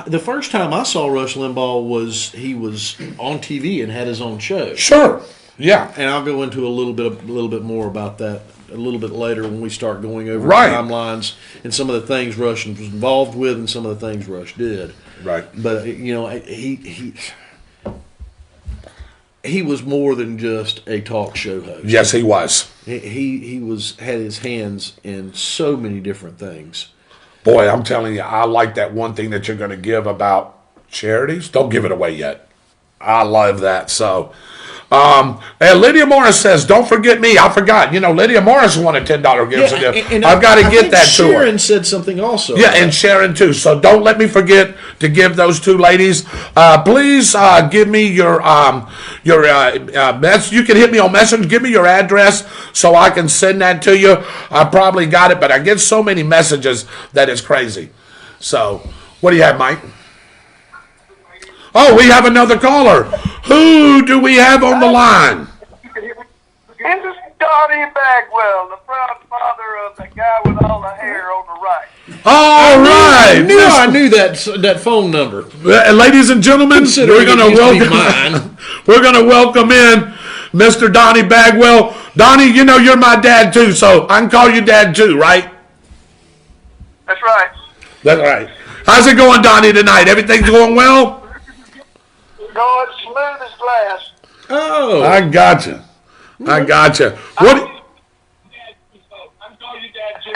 The first time I saw Rush Limbaugh he was on TV and had his own show. Sure. Yeah. And I'll go into a little bit more about that a little bit later when we start going over timelines and some of the things Rush was involved with and some of the things Rush did. Right. But he was more than just a talk show host. Yes, he was. He had his hands in so many different things. Boy, I'm telling you, I like that one thing that you're going to give about charities. Don't give it away yet. I love that. So, and Lydia Morris says, don't forget me. I forgot. Lydia Morris won a $10 gift certificate. I've got to get that to her. Sharon said something also. Yeah, and Sharon too. So don't let me forget to give those two ladies. Please give me your message. You can hit me on Messenger. Give me your address so I can send that to you. I probably got it, but I get so many messages that it's crazy. So what do you have, Mike? Oh, we have another caller. Who do we have on the line? This is Donnie Bagwell, the proud father of the guy right, I knew that phone number. Ladies and gentlemen, we're going to welcome in Mr. Donnie Bagwell. Donnie, you know you're my dad too, so I can call you Dad too, right? That's right. That's right. How's it going, Donnie, tonight? Everything's going well? Going smooth as glass. Oh, I gotcha. What? I'm calling you Dad too,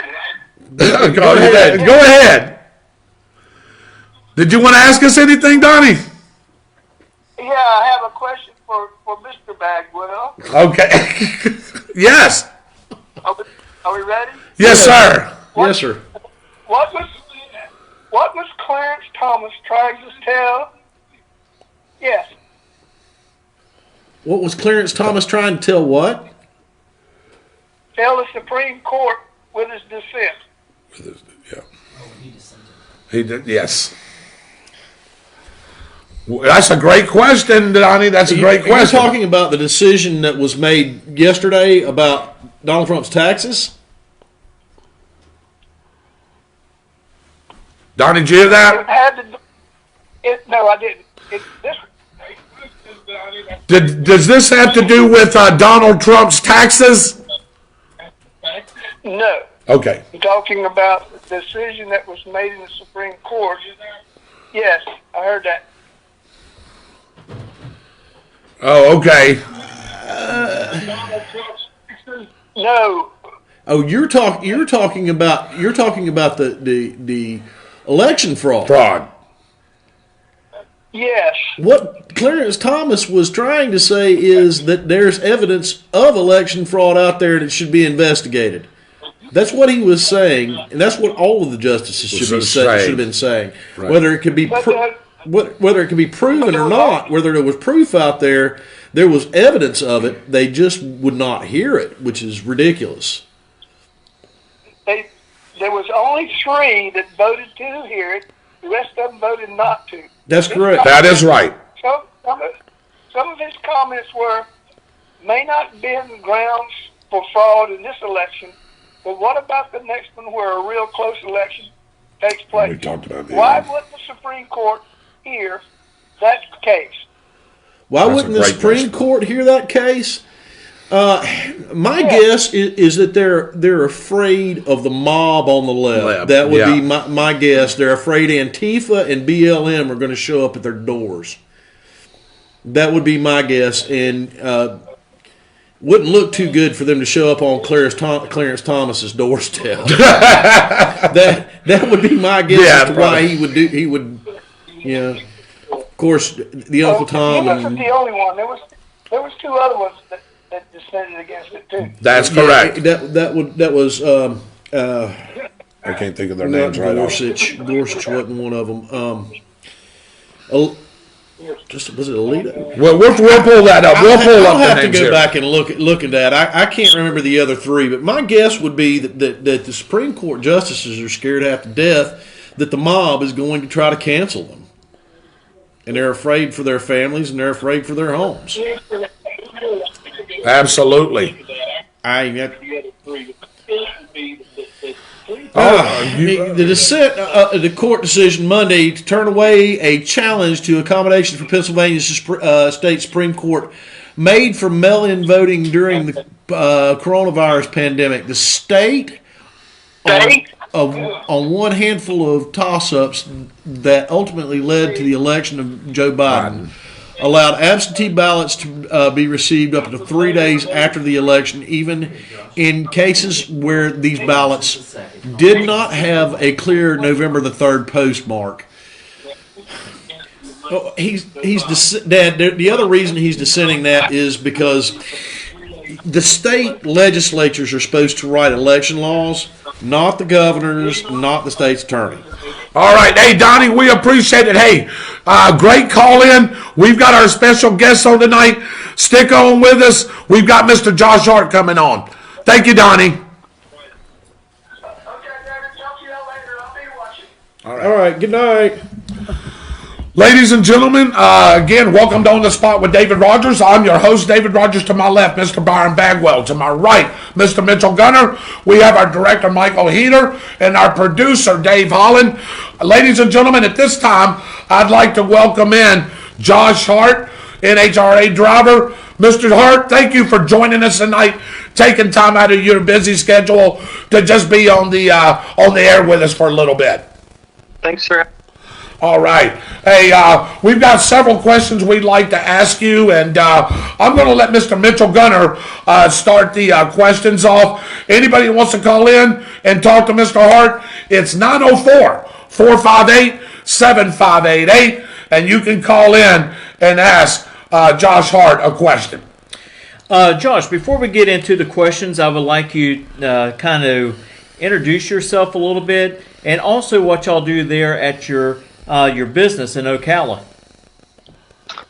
right? Go ahead. Did you want to ask us anything, Donnie? Yeah, I have a question for Mr. Bagwell. Okay. Yes. Are we ready? Yes, sir. yes, sir. What was Clarence Thomas trying to tell? Yes. What was Clarence Thomas trying to tell what? Tell the Supreme Court with his dissent. Yeah. He did. Yes. Well, that's a great question, Donnie. That's a great question. You're talking about the decision that was made yesterday about Donald Trump's taxes? Donnie, did you hear that? No, I didn't. Does this have to do with Donald Trump's taxes? No. Okay. You're talking about the decision that was made in the Supreme Court. Yes, I heard that. Oh, okay. No. Oh, you're talking about the election fraud. Fraud. Yes. What Clarence Thomas was trying to say is that there's evidence of election fraud out there that should be investigated. That's what he was saying, and that's what all of the justices should have been saying. Right. Whether it could be whether it could be proven or not, whether there was proof out there, there was evidence of it. They just would not hear it, which is ridiculous. There was only 3 that voted to hear it. The rest of them voted not to. That's correct. That is right. Some of his comments may not have been grounds for fraud in this election, but what about the next one where a real close election takes place? We talked about that. Why wouldn't the Supreme Court hear that case? Why wouldn't the Supreme Court hear that case? My guess is that they're afraid of the mob on the left. That would be my guess. They're afraid Antifa and BLM are going to show up at their doors. That would be my guess, and wouldn't look too good for them to show up on Clarence Thomas's doorstep. that would be my guess as to why he would. Yeah. Of course, the Uncle Tom. He wasn't the only one. There was 2 other ones that dissented against it too. That's correct. That was. I can't think of their names right now. Gorsuch wasn't one of them. Was it Alito? Well, we'll pull that up. We'll pull up the names. I'll have to go back and look at that. I can't remember the other 3, but my guess would be that the Supreme Court justices are scared half to death that the mob is going to try to cancel them, and they're afraid for their families and they're afraid for their homes. Absolutely. The court decision Monday to turn away a challenge to accommodations for Pennsylvania State Supreme Court made for mail-in voting during the coronavirus pandemic. The state, on one handful of toss-ups that ultimately led to the election of Joe Biden, allowed absentee ballots to be received up to 3 days after the election, even in cases where these ballots did not have a clear November the 3rd postmark. Dad, the other reason he's dissenting that is because the state legislatures are supposed to write election laws, not the governors, not the state's attorney. All right. Hey, Donnie, we appreciate it. Hey, great call in. We've got our special guest on tonight. Stick on with us. We've got Mr. Josh Hart coming on. Thank you, Donnie. Okay, David, talk to you later. I'll be watching. All right. Good night. Ladies and gentlemen, again, welcome to On the Spot with David Rodgers. I'm your host, David Rodgers. To my left, Mr. Byron Bagwell. To my right, Mr. Mitchell Gunner. We have our director, Michael Heater, and our producer, Dave Holland. Ladies and gentlemen, at this time, I'd like to welcome in Josh Hart, NHRA driver. Mr. Hart, thank you for joining us tonight, taking time out of your busy schedule to just be on the air with us for a little bit. Thanks, sir. All right. Hey, we've got several questions we'd like to ask you, and I'm going to let Mr. Mitchell Gunner start the questions off. Anybody who wants to call in and talk to Mr. Hart, it's 904-458-7588, and you can call in and ask Josh Hart a question. Josh, before we get into the questions, I would like you kind of introduce yourself a little bit, and also what y'all do there at your business in Ocala.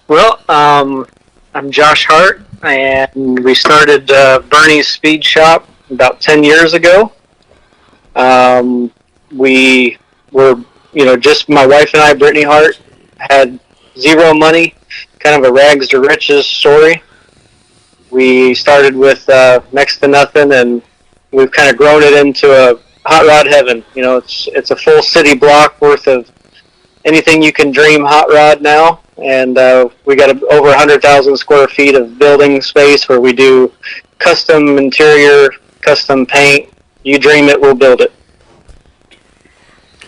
Well, I'm Josh Hart, and we started Bernie's Speed Shop about 10 years ago. We were, just my wife and I, Brittany Hart, had zero money, kind of a rags to riches story. We started with next to nothing, and we've kind of grown it into a hot rod heaven. It's a full city block worth of anything you can dream hot rod now, and we got over 100,000 square feet of building space where we do custom interior, custom paint. You dream it, we'll build it.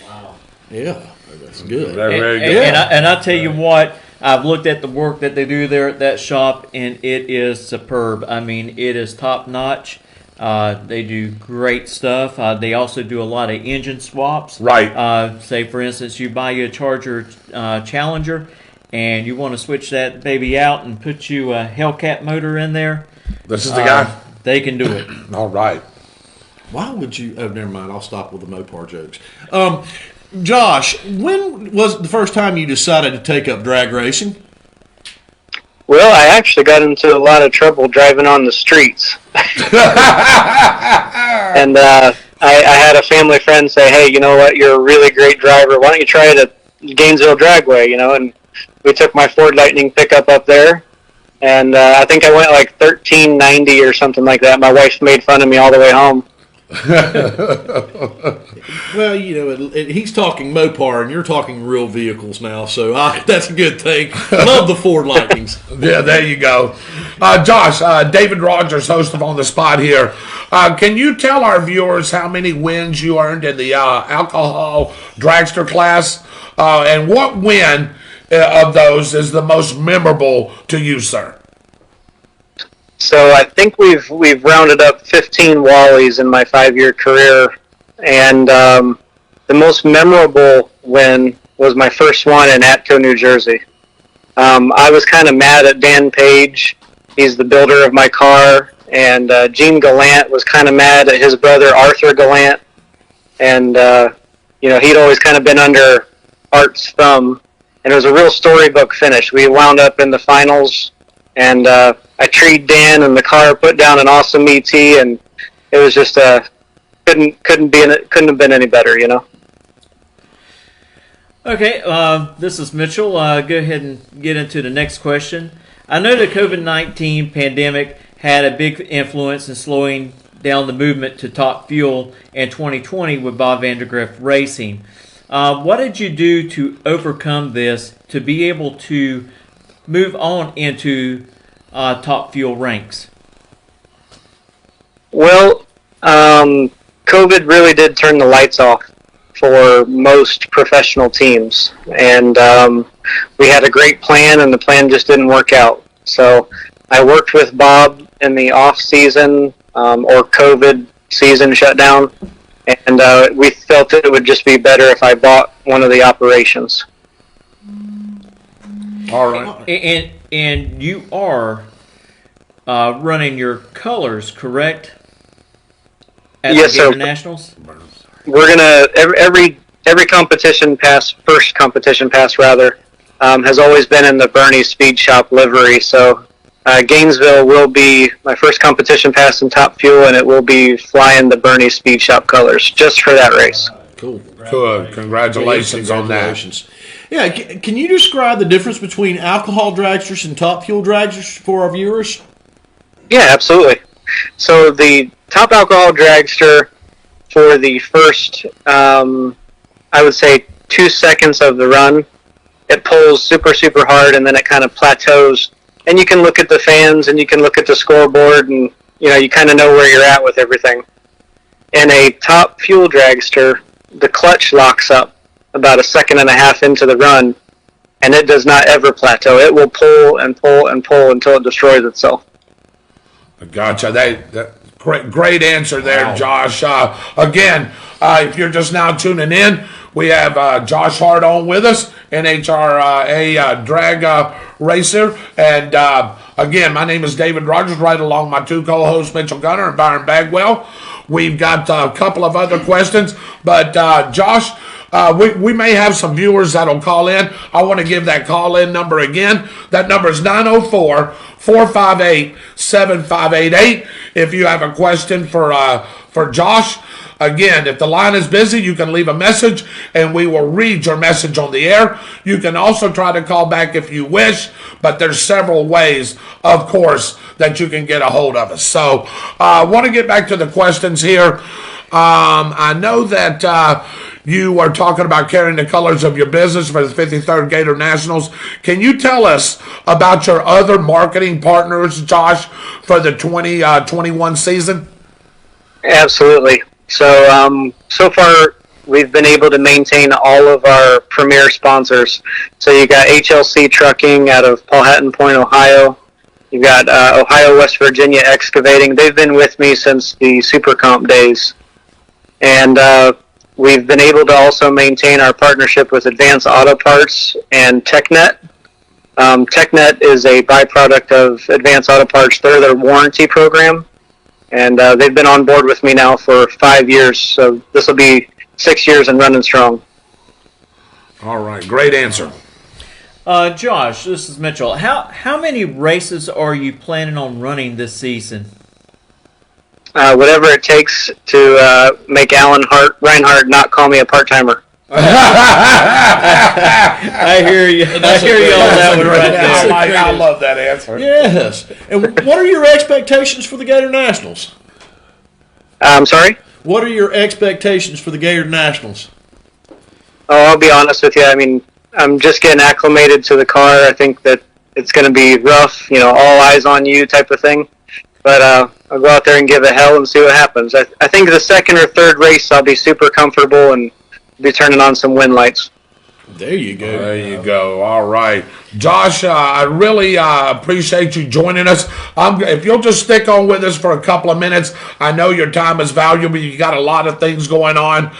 Wow. Yeah, that's good. Very good. And I tell you what, I've looked at the work that they do there at that shop, and it is superb. I mean, it is top notch. They do great stuff. They also do a lot of engine swaps. Right. Say, for instance, you buy you a Charger Challenger, and you want to switch that baby out and put you a Hellcat motor in there. This is the guy? They can do it. All right. Why would you? Oh, never mind. I'll stop with the Mopar jokes. Josh, when was the first time you decided to take up drag racing? Well, I actually got into a lot of trouble driving on the streets. And I had a family friend say, hey, you know what, you're a really great driver. Why don't you try it at Gainesville Dragway, and we took my Ford Lightning pickup up there. And I think I went like 1390 or something like that. My wife made fun of me all the way home. Well, he's talking Mopar, and you're talking real vehicles now, so that's a good thing. Love the Ford Lightnings. Yeah, there you go. Josh, David Rodgers, host of On the Spot here. Can you tell our viewers how many wins you earned in the alcohol dragster class, and what win of those is the most memorable to you, sir? So I think we've rounded up 15 Wallies in my 5-year career, and the most memorable win was my first one in Atco, New Jersey. I was kind of mad at Dan Page. He's the builder of my car, and Gene Gallant was kind of mad at his brother Arthur Gallant, and he'd always kind of been under Art's thumb, and it was a real storybook finish. We wound up in the finals, and I treed Dan and the car, put down an awesome ET, and it was just couldn't have been any better, Okay, this is Mitchell. Go ahead and get into the next question. I know the COVID-19 pandemic had a big influence in slowing down the movement to top fuel in 2020 with Bob Vandergrift Racing. What did you do to overcome this to be able to move on into top fuel ranks? Well, COVID really did turn the lights off for most professional teams, and we had a great plan, and the plan just didn't work out. So I worked with Bob in the off season or COVID season shutdown, and we felt it would just be better if I bought one of the operations. All right. And you are running your colors, correct? At Yes, the Gator sir. Nationals? We're gonna every competition pass, first competition pass rather, has always been in the Bernie Speed Shop livery. So Gainesville will be my first competition pass in Top Fuel, and it will be flying the Bernie Speed Shop colors just for that race. Cool. Good. Congratulations on that. Yeah, can you describe the difference between alcohol dragsters and top fuel dragsters for our viewers? Yeah, absolutely. So the top alcohol dragster for the first, I would say, 2 seconds of the run, it pulls super, super hard, and then it kind of plateaus. And you can look at the fans, and you can look at the scoreboard, and you kind of know where you're at with everything. In a top fuel dragster, the clutch locks up about 1.5 seconds into the run, and it does not ever plateau. It will pull and pull and pull until it destroys itself. Gotcha. That great answer there, wow. Josh. Again, if you're just now tuning in, we have Josh Hart on with us, NHRA drag racer. And again, my name is David Rodgers, right along my two co-hosts, Mitchell Gunner and Byron Bagwell. We've got a couple of other questions, but Josh, we may have some viewers that'll call in. I want to give that call-in number again. That number is 904-458-7588. If you have a question for Josh, again, if the line is busy, you can leave a message, and we will read your message on the air. You can also try to call back if you wish, but there's several ways, of course, that you can get a hold of us. So I want to get back to the questions here. I know that you are talking about carrying the colors of your business for the 53rd Gator Nationals. Can you tell us about your other marketing partners, Josh, for the 2021 season? Absolutely. So, so far, we've been able to maintain all of our premier sponsors. So you got HLC Trucking out of Powhatan Point, Ohio. You've got Ohio West Virginia Excavating. They've been with me since the Super Comp days. And we've been able to also maintain our partnership with Advanced Auto Parts and TechNet. TechNet is a byproduct of Advanced Auto Parts. They're their warranty program. And they've been on board with me now for 5 years. So this will be 6 years and running strong. All right. Great answer. Josh, this is Mitchell. How many races are you planning on running this season? Whatever it takes to make Reinhardt not call me a part-timer. I hear you. I hear you on that one right there. I love that answer. Yes. And what are your expectations for the Gator Nationals? I'm sorry? What are your expectations for the Gator Nationals? Oh, I'll be honest with you. I mean, I'm just getting acclimated to the car. I think that it's going to be rough, all eyes on you type of thing. But I'll go out there and give it hell and see what happens. I think the second or third race I'll be super comfortable and be turning on some wind lights. There you go. There you go. All right. Josh, I really appreciate you joining us. If you'll just stick on with us for a couple of minutes, I know your time is valuable. You got a lot of things going on.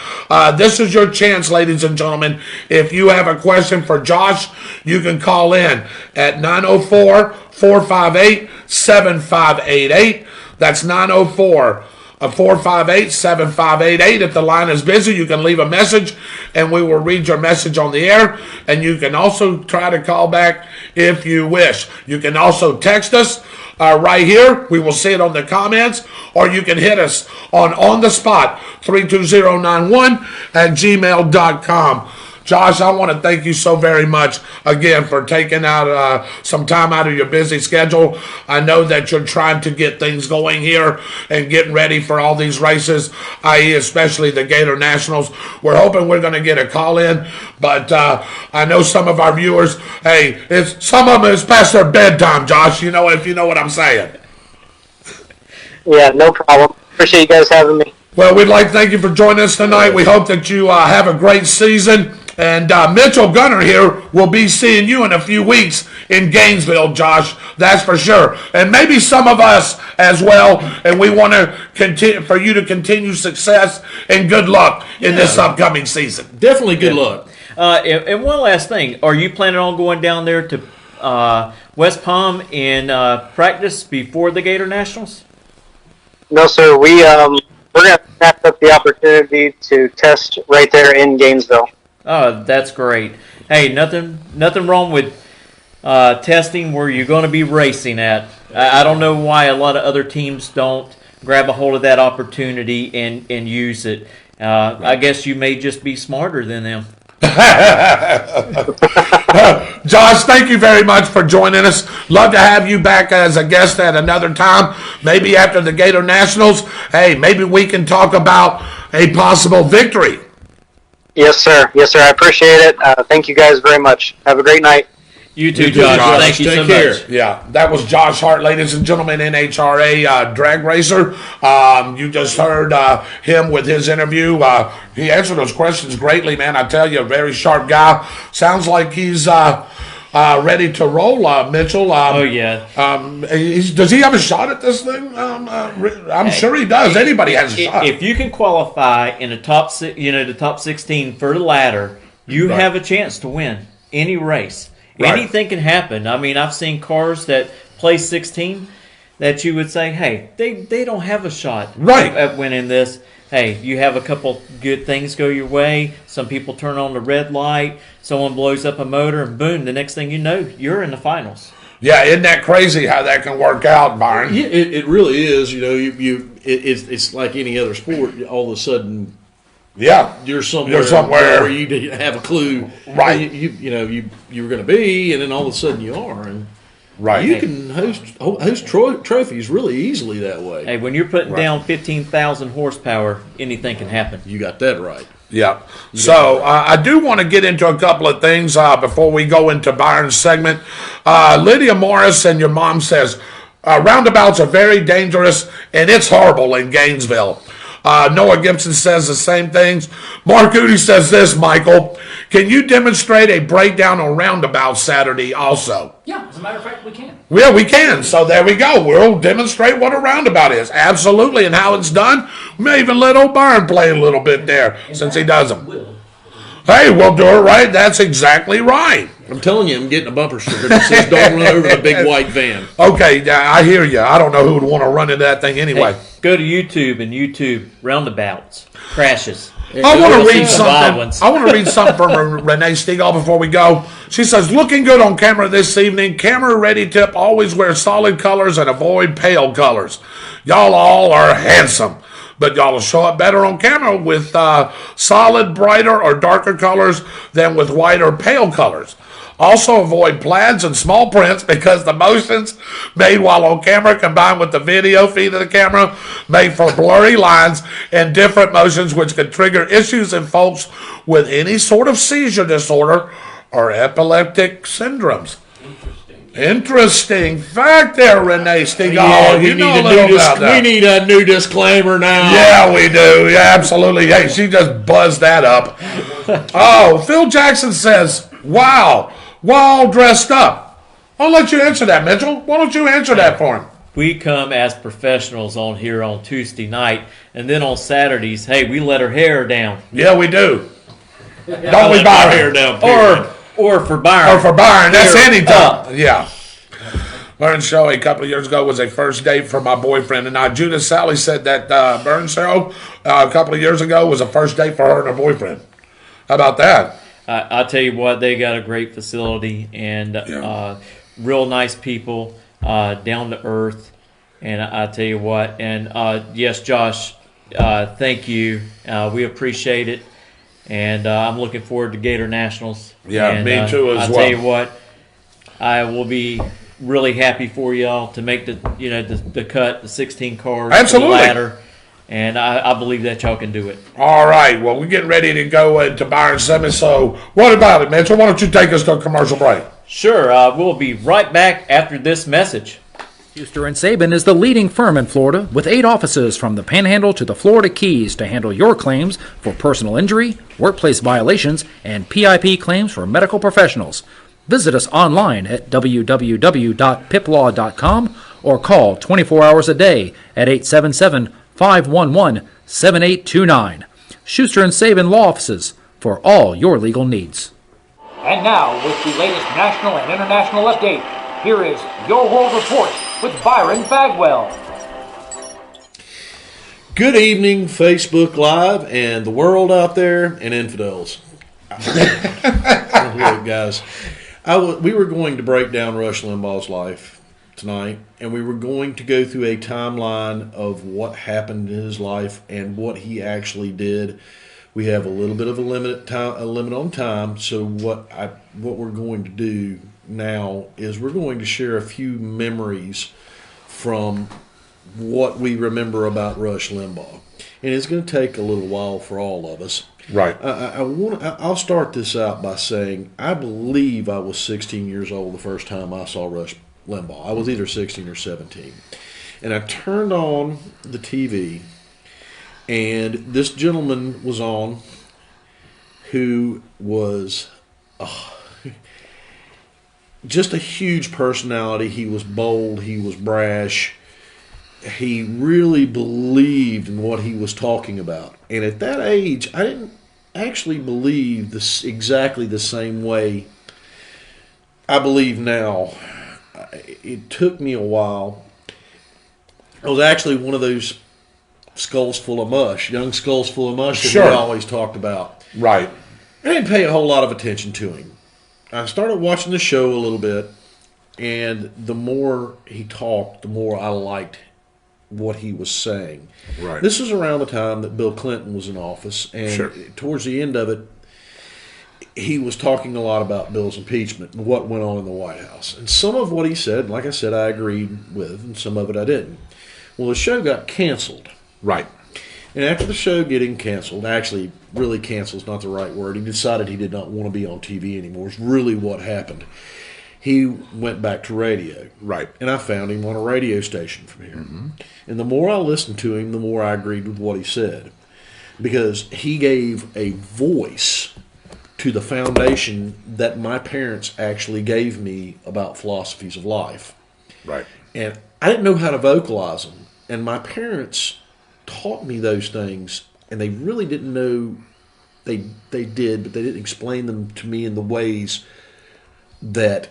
This is your chance, ladies and gentlemen. If you have a question for Josh, you can call in at 904-458-7588. That's 904-458-7588. If the line is busy, you can leave a message, and we will read your message on the air. And you can also try to call back if you wish. You can also text us right here. We will see it on the comments. Or you can hit us on the spot, 32091@gmail.com. Josh, I want to thank you so very much again for taking out some time out of your busy schedule. I know that you're trying to get things going here and getting ready for all these races, i.e. especially the Gator Nationals. We're hoping we're going to get a call in, but I know some of our viewers, some of them is past their bedtime, Josh, if you know what I'm saying. Yeah, no problem. Appreciate you guys having me. Well, we'd like to thank you for joining us tonight. We hope that you have a great season. And Mitchell Gunner here will be seeing you in a few weeks in Gainesville, Josh. That's for sure. And maybe some of us as well. And we want to continue for you to continue success and good luck in this upcoming season. Definitely good luck. And one last thing. Are you planning on going down there to West Palm and practice before the Gator Nationals? No, sir. We're going to pass up the opportunity to test right there in Gainesville. Oh, that's great. Hey, nothing wrong with testing where you're going to be racing at. I don't know why a lot of other teams don't grab a hold of that opportunity and use it. I guess you may just be smarter than them. Josh, thank you very much for joining us. Love to have you back as a guest at another time, maybe after the Gator Nationals. Hey, maybe we can talk about a possible victory. Yes, sir. Yes, sir. I appreciate it. Thank you guys very much. Have a great night. You too, Josh. Thank you so much. Yeah, that was Josh Hart, ladies and gentlemen, NHRA drag racer. You just heard him with his interview. He answered those questions greatly, man. I tell you, a very sharp guy. Sounds like he's ready to roll, Mitchell. Oh yeah. Does he have a shot at this thing? I'm sure he does. Anybody has a shot. If you can qualify in the top, the top 16 for the ladder, you have a chance to win any race. Right. Anything can happen. I mean, I've seen cars that place 16 that you would say, hey, they don't have a shot at winning this. Hey, you have a couple good things go your way. Some people turn on the red light. Someone blows up a motor, and boom, the next thing you know, you're in the finals. Yeah, isn't that crazy how that can work out, Byron? Yeah, it really is. You know, it's like any other sport. All of a sudden, you're somewhere where you didn't have a clue, right? You were going to be, and then all of a sudden you are, and you can host trophies really easily that way. Hey, when you're putting down 15,000 horsepower, anything can happen. You got that right. Yeah. So I do want to get into a couple of things before we go into Byron's segment. Lydia Morris and your mom says roundabouts are very dangerous, and it's horrible in Gainesville. Noah Gibson says the same things. Mark Goody says this, Michael. Can you demonstrate a breakdown on roundabout Saturday also? Yeah, as a matter of fact, we can. Yeah, we can. So there we go. We'll demonstrate what a roundabout is. Absolutely. And how it's done. We may even let old Byron play a little bit there since he does them. Hey, we'll do it right. That's exactly right. I'm telling you, I'm getting a bumper sticker that says don't run over the big white van. Okay, I hear you. I don't know who would want to run into that thing anyway. Hey, go to YouTube and YouTube roundabouts, crashes. I want to read something. I want to read something from Renee Stegall before we go. She says, looking good on camera this evening. Camera ready tip. Always wear solid colors and avoid pale colors. Y'all all are handsome. But y'all will show up better on camera with solid, brighter, or darker colors than with white or pale colors. Also avoid plaids and small prints because the motions made while on camera combined with the video feed of the camera make for blurry lines and different motions which could trigger issues in folks with any sort of seizure disorder or epileptic syndromes. Interesting fact there, Renee Stegall. Yeah, we need a new disclaimer now. Yeah, we do. Yeah, absolutely. Hey, she just buzzed that up. Oh, Phil Jackson says, wow, all dressed up. I'll let you answer that, Mitchell. Why don't you answer that for him? We come as professionals on here on Tuesday night, and then on Saturdays, hey, we let her hair down. Yeah, we do. Don't we, Byron? Hair down, or for Byron. Or for Byron. That's any time. Yeah. Burns show a couple of years ago was a first date for my boyfriend and I. Judith Sally said that Burns show a couple of years ago was a first date for her and her boyfriend. How about that? I'll tell you what, they got a great facility and real nice people, down to earth. And I tell you what, and yes, Josh, thank you. We appreciate it. And I'm looking forward to Gator Nationals. Yeah, and, me too as well. I'll tell you what, I will be really happy for y'all to make the cut, the 16 cars, absolutely, the ladder, and I believe that y'all can do it. All right, well, we're getting ready to go into Byron's segment, so what about it, Mitchell? Why don't you take us to a commercial break? Sure, we'll be right back after this message. Schuster & Sabin is the leading firm in Florida with 8 offices from the Panhandle to the Florida Keys to handle your claims for personal injury, workplace violations, and PIP claims for medical professionals. Visit us online at www.piplaw.com or call 24 hours a day at 877-511-7829. Schuster & Sabin Law Offices for all your legal needs. And now, with the latest national and international update, here is Your World Report with Byron Bagwell. Good evening, Facebook Live and the world out there and infidels. Look, guys, we were going to break down Rush Limbaugh's life tonight, and we were going to go through a timeline of what happened in his life and what he actually did We have a little bit of a limit on time. So what we're going to do now is we're going to share a few memories from what we remember about Rush Limbaugh, and it's going to take a little while for all of us. Right. I'll start this out by saying I believe I was 16 years old the first time I saw Rush Limbaugh. I was either 16 or 17, and I turned on the TV. And this gentleman was on who was just a huge personality. He was bold. He was brash. He really believed in what he was talking about. And at that age, I didn't actually believe this exactly the same way I believe now. It took me a while. I was actually one of those skulls full of mush, young skulls full of mush that we always talked about. Right. I didn't pay a whole lot of attention to him. I started watching the show a little bit, and the more he talked, the more I liked what he was saying. Right. This was around the time that Bill Clinton was in office, and towards the end of it, he was talking a lot about Bill's impeachment and what went on in the White House. And some of what he said, like I said, I agreed with, and some of it I didn't. Well, the show got canceled. Right. And after the show getting canceled, actually, really canceled is not the right word. He decided he did not want to be on TV anymore. It's really what happened. He went back to radio. Right. And I found him on a radio station from here. Mm-hmm. And the more I listened to him, the more I agreed with what he said. Because he gave a voice to the foundation that my parents actually gave me about philosophies of life. Right. And I didn't know how to vocalize them. And my parents taught me those things, and they really didn't know they did, but they didn't explain them to me in the ways that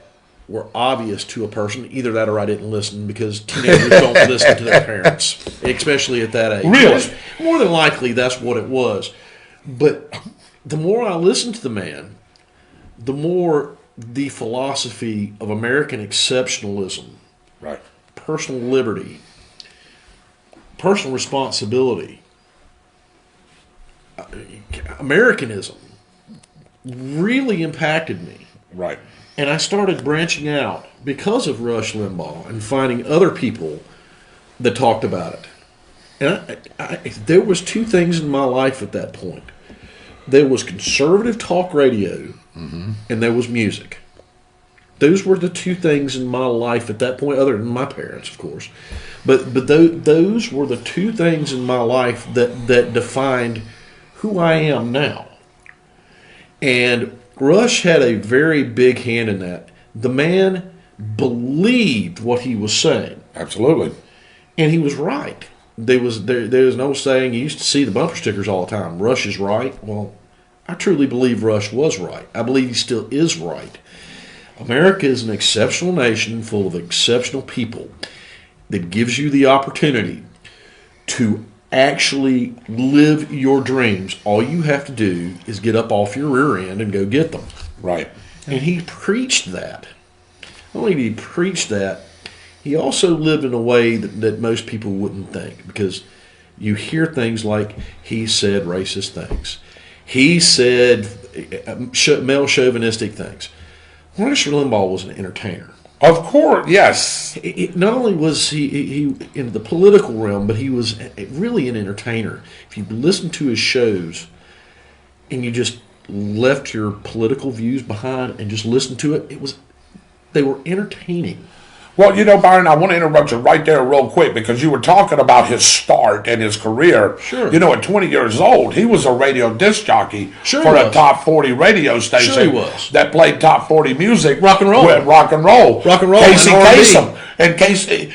were obvious to a person. Either that or I didn't listen, because teenagers don't listen to their parents, especially at that age. Really? More than likely, that's what it was. But the more I listened to the man, the more the philosophy of American exceptionalism, right, personal liberty, personal responsibility, Americanism really impacted me. Right. And I started branching out because of Rush Limbaugh and finding other people that talked about it. And there was two things in my life at that point. There was conservative talk radio, and there was music. Those were the two things in my life at that point, other than my parents, of course. But those were the two things in my life that defined who I am now. And Rush had a very big hand in that. The man believed what he was saying. Absolutely. And he was right. There was no saying, you used to see the bumper stickers all the time, Rush is right. Well, I truly believe Rush was right. I believe he still is right. America is an exceptional nation full of exceptional people that gives you the opportunity to actually live your dreams. All you have to do is get up off your rear end and go get them. Right. And he preached that. Not only did he preach that, he also lived in a way that most people wouldn't think, because you hear things like he said racist things. He said male chauvinistic things. Rush Limbaugh was an entertainer. Of course, yes. Not only was he in the political realm, but he was really an entertainer. If you listen to his shows and you just left your political views behind and just listened to it, they were entertaining. Well, Byron, I want to interrupt you right there real quick, because you were talking about his start and his career. Sure. At 20 years old, he was a radio disc jockey for a top 40 radio station. Sure he was. That played top 40 music. Rock and roll. Rock and roll. Casey Kasem. And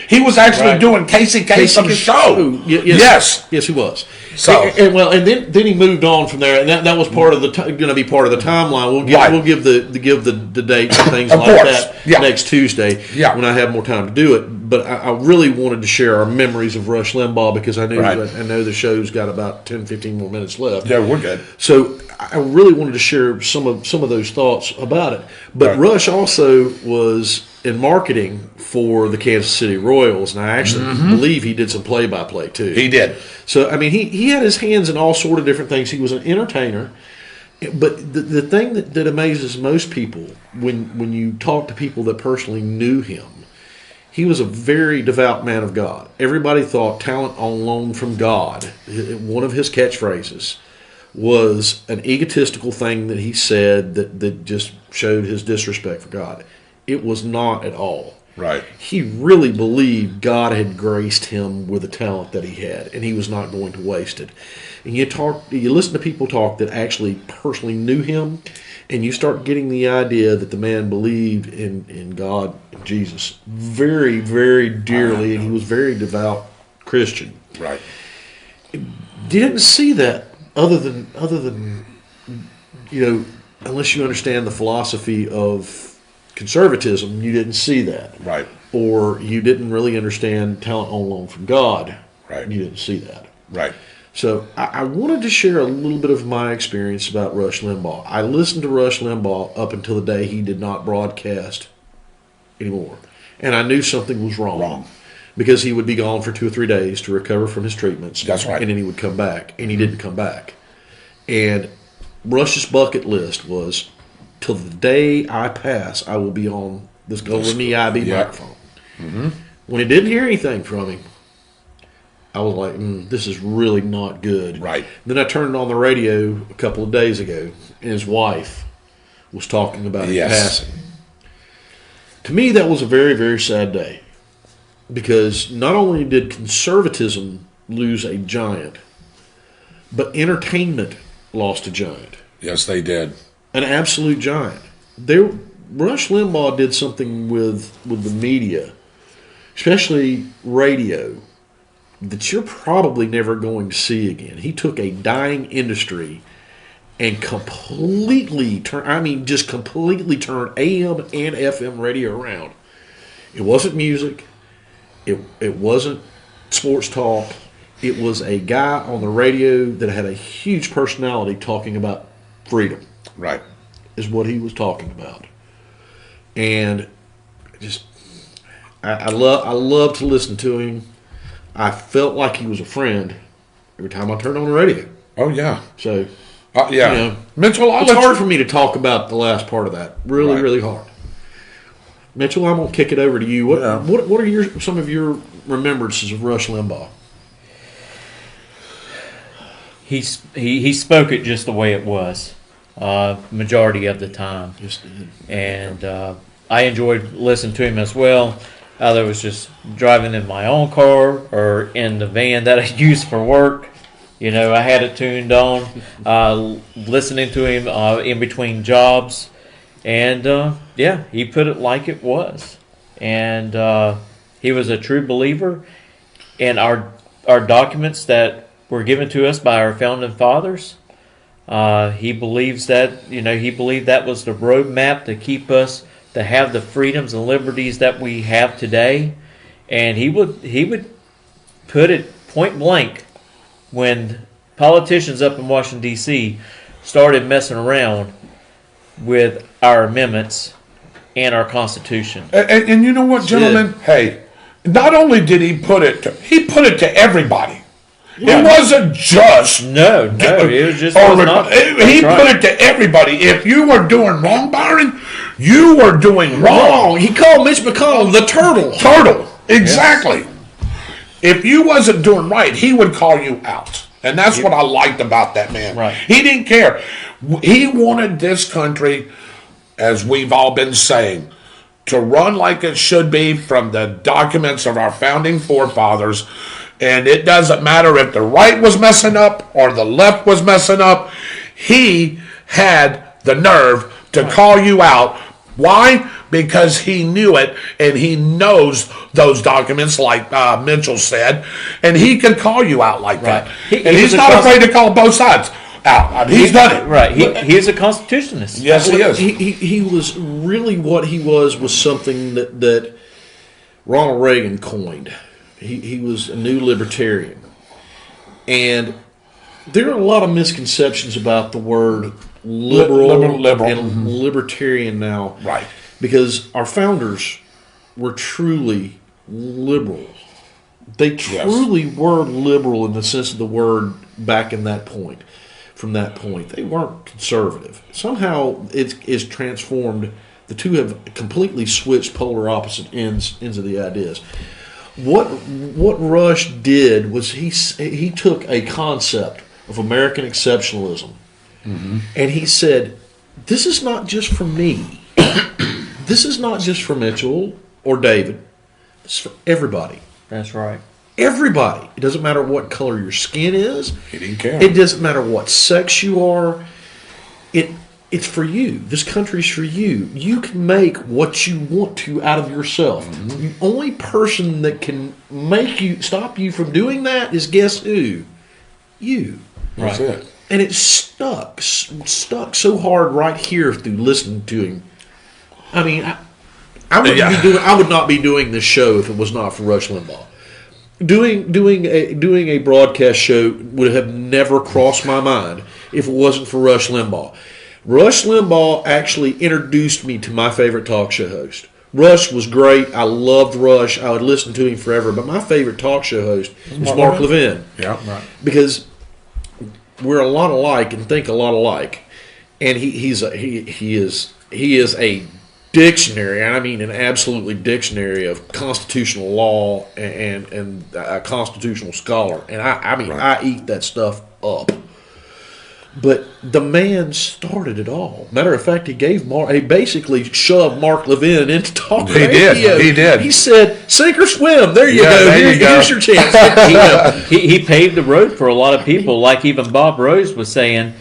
he was actually doing Casey Kasem's show. Yes, he was. So, and then he moved on from there, and that was part of going to be part of the timeline. We'll give the dates and things like that next Tuesday when I have more time to do it. But I really wanted to share our memories of Rush Limbaugh, because I know the show's got about 10, 15 more minutes left. Yeah, we're good. So I really wanted to share some of those thoughts about it. But Rush also was in marketing for the Kansas City Royals, and I actually believe he did some play-by-play too. He did. So, I mean, he had his hands in all sort of different things. He was an entertainer. But the thing that amazes most people when you talk to people that personally knew him, he was a very devout man of God. Everybody thought talent on loan from God. One of his catchphrases was an egotistical thing that he said that just showed his disrespect for God. It was not at all. Right. He really believed God had graced him with the talent that he had, and he was not going to waste it. And you listen to people talk that actually personally knew him, and you start getting the idea that the man believed in God, Jesus, very, very dearly, and he was very devout Christian. Right. Didn't see that other than unless you understand the philosophy of conservatism, you didn't see that. Right. Or you didn't really understand talent on loan from God. Right. You didn't see that. Right. So I wanted to share a little bit of my experience about Rush Limbaugh. I listened to Rush Limbaugh up until the day he did not broadcast anymore. And I knew something was wrong. Because he would be gone for 2 or 3 days to recover from his treatments. That's right. And then he would come back. And he didn't come back. And Rush's bucket list was, till the day I pass, I will be on this Golden EIB microphone. Mm-hmm. When I didn't hear anything from him, I was like, this is really not good. Right. Then I turned on the radio a couple of days ago, and his wife was talking about his passing. To me, that was a very, very sad day. Because not only did conservatism lose a giant, but entertainment lost a giant. Yes, they did. An absolute giant. Rush Limbaugh did something with the media, especially radio, that you're probably never going to see again. He took a dying industry and completely turned AM and FM radio around. It wasn't music. It wasn't sports talk. It was a guy on the radio that had a huge personality talking about freedom. Right. Is what he was talking about. And I love to listen to him. I felt like he was a friend every time I turned on the radio. Oh, yeah. So, Mitchell, it's hard for me to talk about the last part of that. Really, really hard. Mitchell, I'm going to kick it over to you. What are some of your remembrances of Rush Limbaugh? He spoke it just the way it was, majority of the time. Yes, did. And I enjoyed listening to him as well. Either it was just driving in my own car or in the van that I used for work. You know, I had it tuned on, listening to him in between jobs. And, he put it like it was. And he was a true believer. And our documents that were given to us by our founding fathers, he believes that, he believed that was the roadmap to keep us, to have the freedoms and liberties that we have today. And he would put it point blank when politicians up in Washington, D.C. started messing around with our amendments and our Constitution. And you know what, gentlemen? Hey, not only did he put it to everybody. Yeah. It wasn't just no. It was just he put it to everybody. If you were doing wrong, Byron, you were doing wrong. He called Mitch McConnell the turtle. Turtle, exactly. Yes. If you wasn't doing right, he would call you out, and that's what I liked about that man. Right. He didn't care. He wanted this country, as we've all been saying, to run like it should be from the documents of our founding forefathers. And it doesn't matter if the right was messing up or the left was messing up. He had the nerve to call you out. Why? Because he knew it, and he knows those documents, like Mitchell said, and he can call you out like that. And he's not afraid to call both sides out. He's done it. Right. He's a constitutionalist. Yes, he is. He was really what he was something that Ronald Reagan coined. He was a new libertarian. And there are a lot of misconceptions about the word liberal. Liberal. And libertarian now. Right. Because our founders were truly liberal. They truly were liberal in the sense of the word back in that point. From that point, they weren't conservative. Somehow it is transformed. The two have completely switched polar opposite ends of the ideas. What Rush did was he took a concept of American exceptionalism, and he said, "This is not just for me. This is not just for Mitchell or David. It's for everybody." That's right. Everybody. It doesn't matter what color your skin is. He didn't care. It doesn't matter what sex you are. It's for you. This country's for you. You can make what you want to out of yourself. The only person that can stop you from doing that is, guess who? You. That's it. And it stuck so hard right here through listening to him. I mean, I would not be doing this show if it was not for Rush Limbaugh. Doing a broadcast show would have never crossed my mind if it wasn't for Rush Limbaugh. Rush Limbaugh actually introduced me to my favorite talk show host. Rush was great. I loved Rush. I would listen to him forever. But my favorite talk show host was Mark Levin. Yeah, right. Because we're a lot alike and think a lot alike, and he is a dictionary. I mean, an absolutely dictionary of constitutional law and a constitutional scholar. And I eat that stuff up. But the man started it all. Matter of fact, he basically shoved Mark Levin into talk radio. He did. He said, "Sink or swim. There you go. Here's your chance." He paved the road for a lot of people. Like even Bob Rose was saying,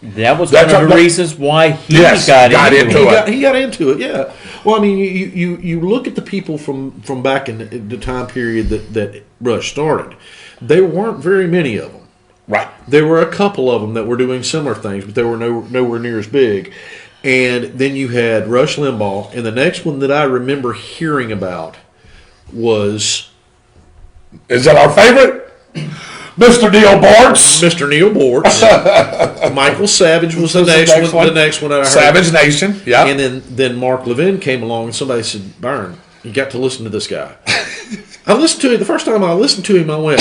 that was one of the reasons why he got into it. He got into it. Yeah. Well, I mean, you look at the people from back in the time period that Rush started. There weren't very many of them. Right. There were a couple of them that were doing similar things, but they were nowhere near as big. And then you had Rush Limbaugh, and the next one that I remember hearing about was... Is that our favorite? Mr. Neil Bortz. Mr. Neil Bortz. Michael Savage was the next one. The next one I heard. Savage Nation, yeah. And then Mark Levin came along, and somebody said, "Byron, you got to listen to this guy." I listened to him. The first time I listened to him, I went...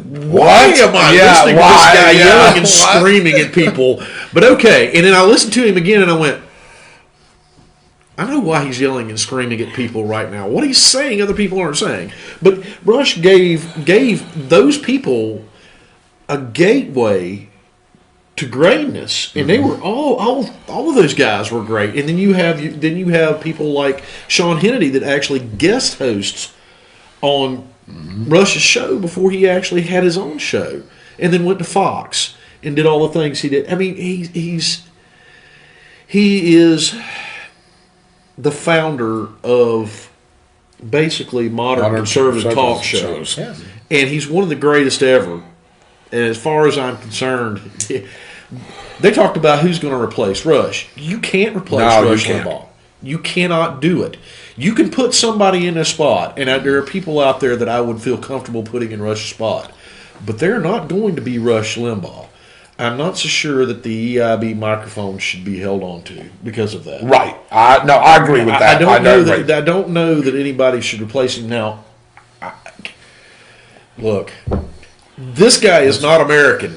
Why am I listening to this guy yelling and screaming at people? But okay. And then I listened to him again and I went, I know why he's yelling and screaming at people right now. What he's saying, other people aren't saying. But Rush gave those people a gateway to greatness, and they were all of those guys were great. And then you have people like Sean Hannity that actually guest hosts on Rush's show before he actually had his own show, and then went to Fox and did all the things he did. I mean, he is the founder of basically modern conservative talk shows. Yeah. And he's one of the greatest ever. And as far as I'm concerned, they talked about who's going to replace Rush. You can't replace Rush Limbaugh. You cannot do it. You can put somebody in a spot, and there are people out there that I would feel comfortable putting in Rush's spot, but they're not going to be Rush Limbaugh. I'm not so sure that the EIB microphone should be held on to because of that. Right. I agree with that. I don't know that anybody should replace him now. Look, this guy is not American,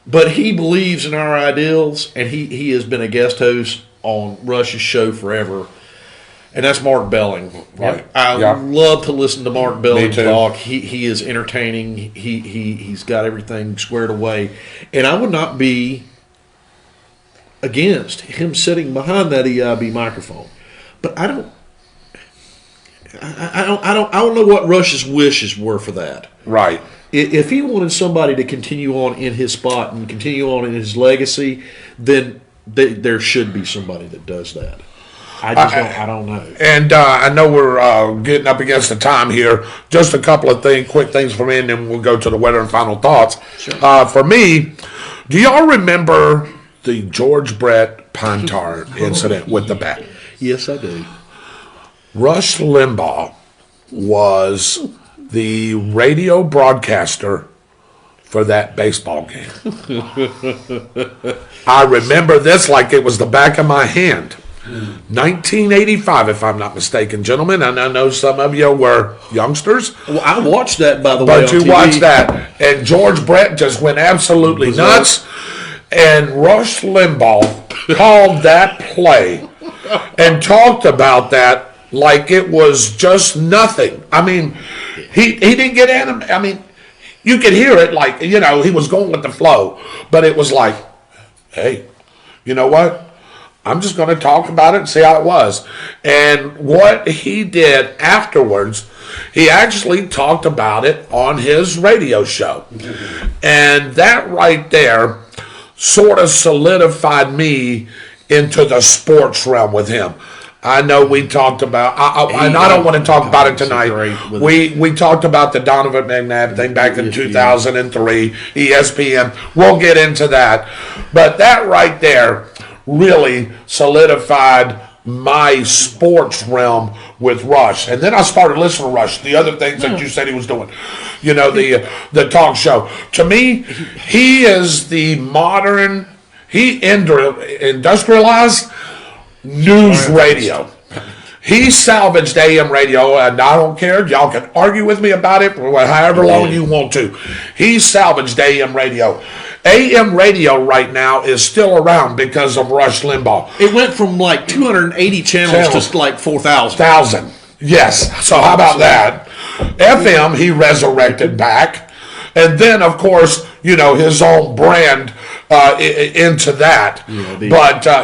but he believes in our ideals, and he has been a guest host on Rush's show forever. And that's Mark Belling. Right. I love to listen to Mark Belling talk. He is entertaining. He's got everything squared away. And I would not be against him sitting behind that EIB microphone. But I don't know what Rush's wishes were for that. Right. If he wanted somebody to continue on in his spot and continue on in his legacy, then there should be somebody that does that. I don't know. And I know we're getting up against the time here. Just a couple of quick things for me, and then we'll go to the weather and final thoughts. Sure. For me, do y'all remember the George Brett pine tar incident with the bat? Yes, I do. Rush Limbaugh was the radio broadcaster for that baseball game. I remember this like it was the back of my hand. 1985, if I'm not mistaken, gentlemen, and I know some of you were youngsters. Well, I watched that, by the way. But you watched that, and George Brett just went absolutely nuts, and Rush Limbaugh called that play and talked about that like it was just nothing. I mean, he didn't get animated. I mean, you could hear it like, he was going with the flow, but it was like, hey, you know what? I'm just going to talk about it and see how it was. And what he did afterwards, he actually talked about it on his radio show. And that right there sort of solidified me into the sports realm with him. I know we talked about, and I don't want to talk about it tonight. We talked about the Donovan McNabb thing back in 2003, ESPN. We'll get into that. But that right there really solidified my sports realm with Rush. And then I started listening to Rush, the other things that you said he was doing, the talk show. To me, he is the modern, he industrialized news radio. He salvaged AM radio, and I don't care. Y'all can argue with me about it for however long you want to. He salvaged AM radio. AM radio right now is still around because of Rush Limbaugh. It went from like 280 channels to like 4,000. Yes. So how about that? FM, he resurrected back. And then, of course, his own brand into that.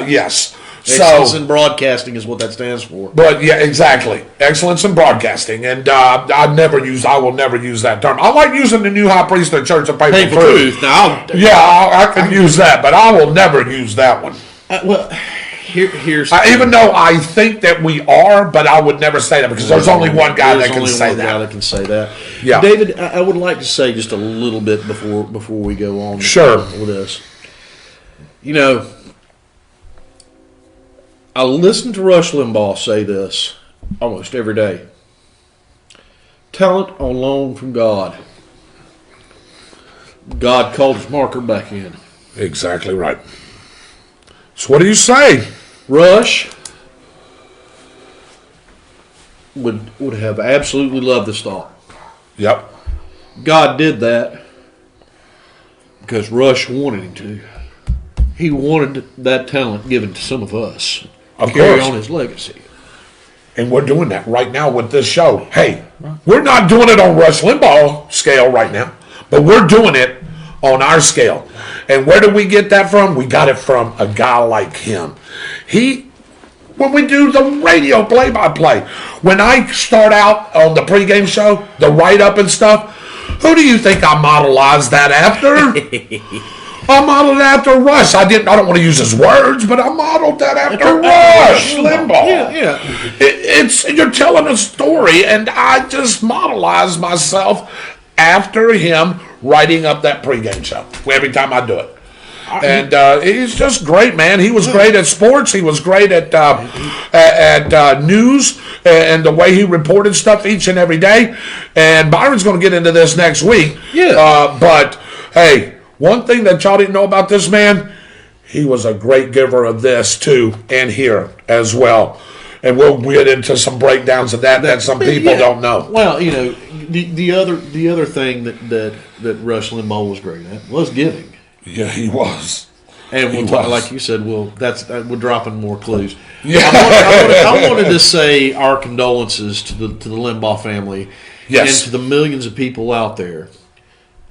Yes. Excellence in broadcasting is what that stands for. But yeah, exactly. Excellence in broadcasting. And I will never use that term. I like using the new high priest of the Church of Faithful Truth. Now, I can use that, but I will never use that one. Here's even though I think that we are, but I would never say that because there's only one guy that can say that. Yeah. David, I would like to say just a little bit before we go on. Sure. With this. I listen to Rush Limbaugh say this almost every day. Talent on loan from God. God called his marker back in. Exactly right. So what do you say? Rush would have absolutely loved to stop. Yep. God did that because Rush wanted him to. He wanted that talent given to some of us. Carry on his legacy. And we're doing that right now with this show. Hey, we're not doing it on Rush Limbaugh scale right now, but we're doing it on our scale. And where did we get that from? We got it from a guy like him. When we do the radio play-by-play, when I start out on the pregame show, the write-up and stuff, who do you think I modelized that after? I modeled it after Rush. I don't want to use his words, but I modeled that after Rush Limbaugh. Yeah. You're telling a story, and I just modelized myself after him writing up that pregame show every time I do it. And he's just great, man. He was great at sports. He was great at news and the way he reported stuff each and every day. And Byron's going to get into this next week. Yeah. But, hey, one thing that y'all didn't know about this man, he was a great giver of this, too, and here as well. And we'll get into some breakdowns of that some people don't know. Well, the other thing that Rush Limbaugh was great at was giving. Yeah, he was. And we'll talk, like you said, we're dropping more clues. Yeah. I wanted to say our condolences to the Limbaugh family, and to the millions of people out there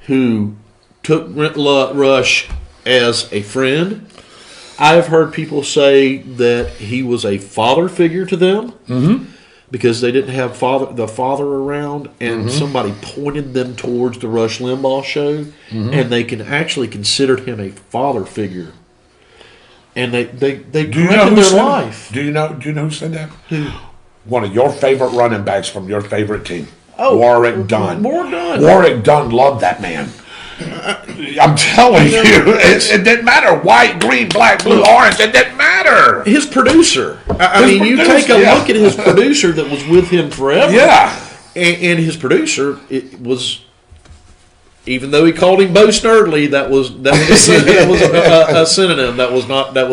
who took Rush as a friend. I've heard people say that he was a father figure to them because they didn't have the father around, and somebody pointed them towards the Rush Limbaugh show, and they can actually consider him a father figure. And they directed their life. Do you know who said that? Who? One of your favorite running backs from your favorite team. Oh, Warrick Dunn. Warrick Dunn loved that man. I'm telling you, it didn't matter. White, green, black, blue, orange. It didn't matter. His producer. You take a look at his producer that was with him forever. Yeah. And his producer, it was Even though he called him Bo Snerdley, that was a synonym. That was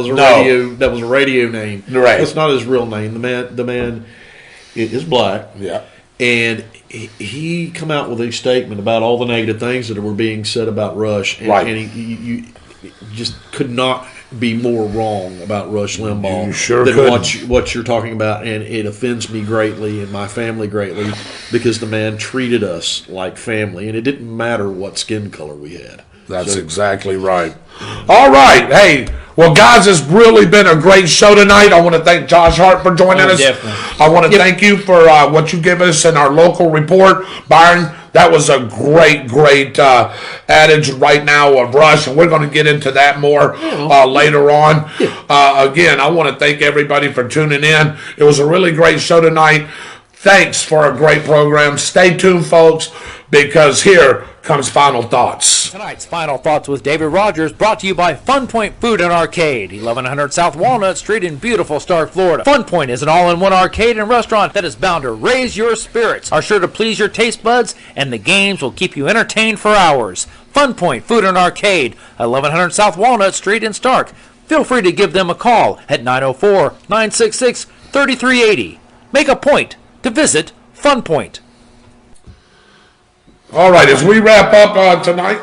a radio name. Right. That's not his real name. The man is black. Yeah. And he come out with a statement about all the negative things that were being said about Rush. And, right. And he just could not be more wrong about Rush Limbaugh than what you're talking about, and it offends me greatly and my family greatly because the man treated us like family, and it didn't matter what skin color we had. That's exactly right. All right. Hey, well, guys, it's really been a great show tonight. I want to thank Josh Hart for joining us. Definitely. I want to thank you for what you give us in our local report. Byron, that was a great adage right now of Rush, and we're going to get into that more later on. Again, I want to thank everybody for tuning in. It was a really great show tonight. Thanks for a great program. Stay tuned, folks, because here comes Final Thoughts. Tonight's Final Thoughts with David Rodgers brought to you by Fun Point Food and Arcade, 1100 South Walnut Street in beautiful Stark, Florida. Fun Point is an all-in-one arcade and restaurant that is bound to raise your spirits, are sure to please your taste buds, and the games will keep you entertained for hours. Fun Point Food and Arcade, 1100 South Walnut Street in Stark. Feel free to give them a call at 904-966-3380. Make a point to visit Fun Point. All right, as we wrap up tonight.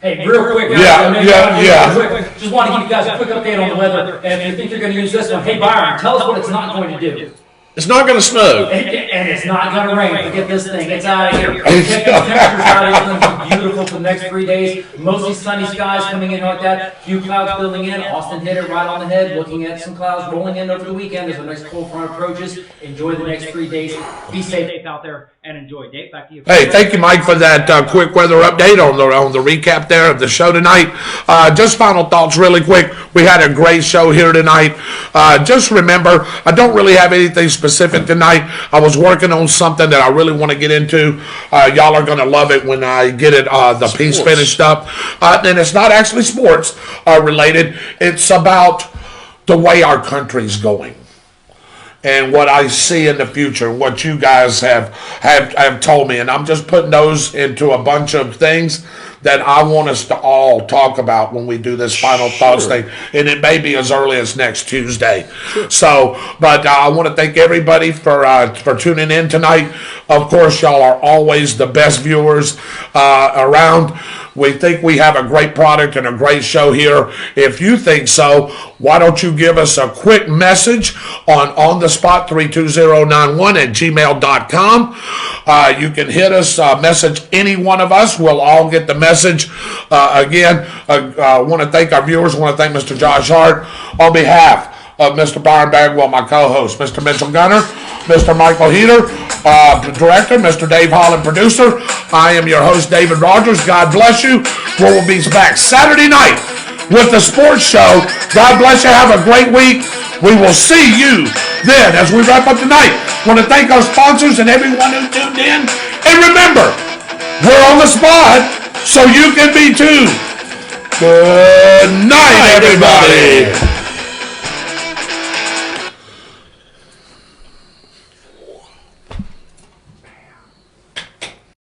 Hey, real quick, guys. Yeah. Just want to give you guys a quick update on the weather. And if you think you're going to use this one, hey, Byron, tell us what it's not going to do. It's not going to snow. And it's not going to rain. Forget this thing. It's out of here. Temperatures out of here. It's going to be beautiful for the next 3 days. Mostly sunny skies coming in like that. Few clouds building in. Austin hit it right on the head. Looking at some clouds rolling in over the weekend as the next cold front approaches. Enjoy the next 3 days. Be safe out there and enjoy. Dave, back to you. Hey, thank you, Mike, for that quick weather update on the recap there of the show tonight. Just final thoughts really quick. We had a great show here tonight. Just remember, I don't really have anything specific tonight. I was working on something that I really want to get into. Y'all are going to love it when I get it, the piece finished up. And it's not actually sports related. It's about the way our country's going and what I see in the future, what you guys have told me. And I'm just putting those into a bunch of things that I want us to all talk about when we do this final thoughts thing. And it may be as early as next Tuesday. So, but I want to thank everybody for tuning in tonight. Of course, y'all are always the best viewers around. We think we have a great product and a great show here. If you think so, why don't you give us a quick message on the spot 32091@gmail.com. You can hit us, message any one of us. We'll all get the message. Again, I want to thank our viewers. I want to thank Mr. Josh Hart on behalf of Mr. Byron Bagwell, my co-host, Mr. Mitchell Gunner, Mr. Michael Heater, director, Mr. Dave Holland, producer. I am your host, David Rodgers. God bless you. We'll be back Saturday night with the sports show. God bless you. Have a great week. We will see you then as we wrap up tonight. I want to thank our sponsors and everyone who tuned in. And remember, we're on the spot, so you can be too. Good night, everybody.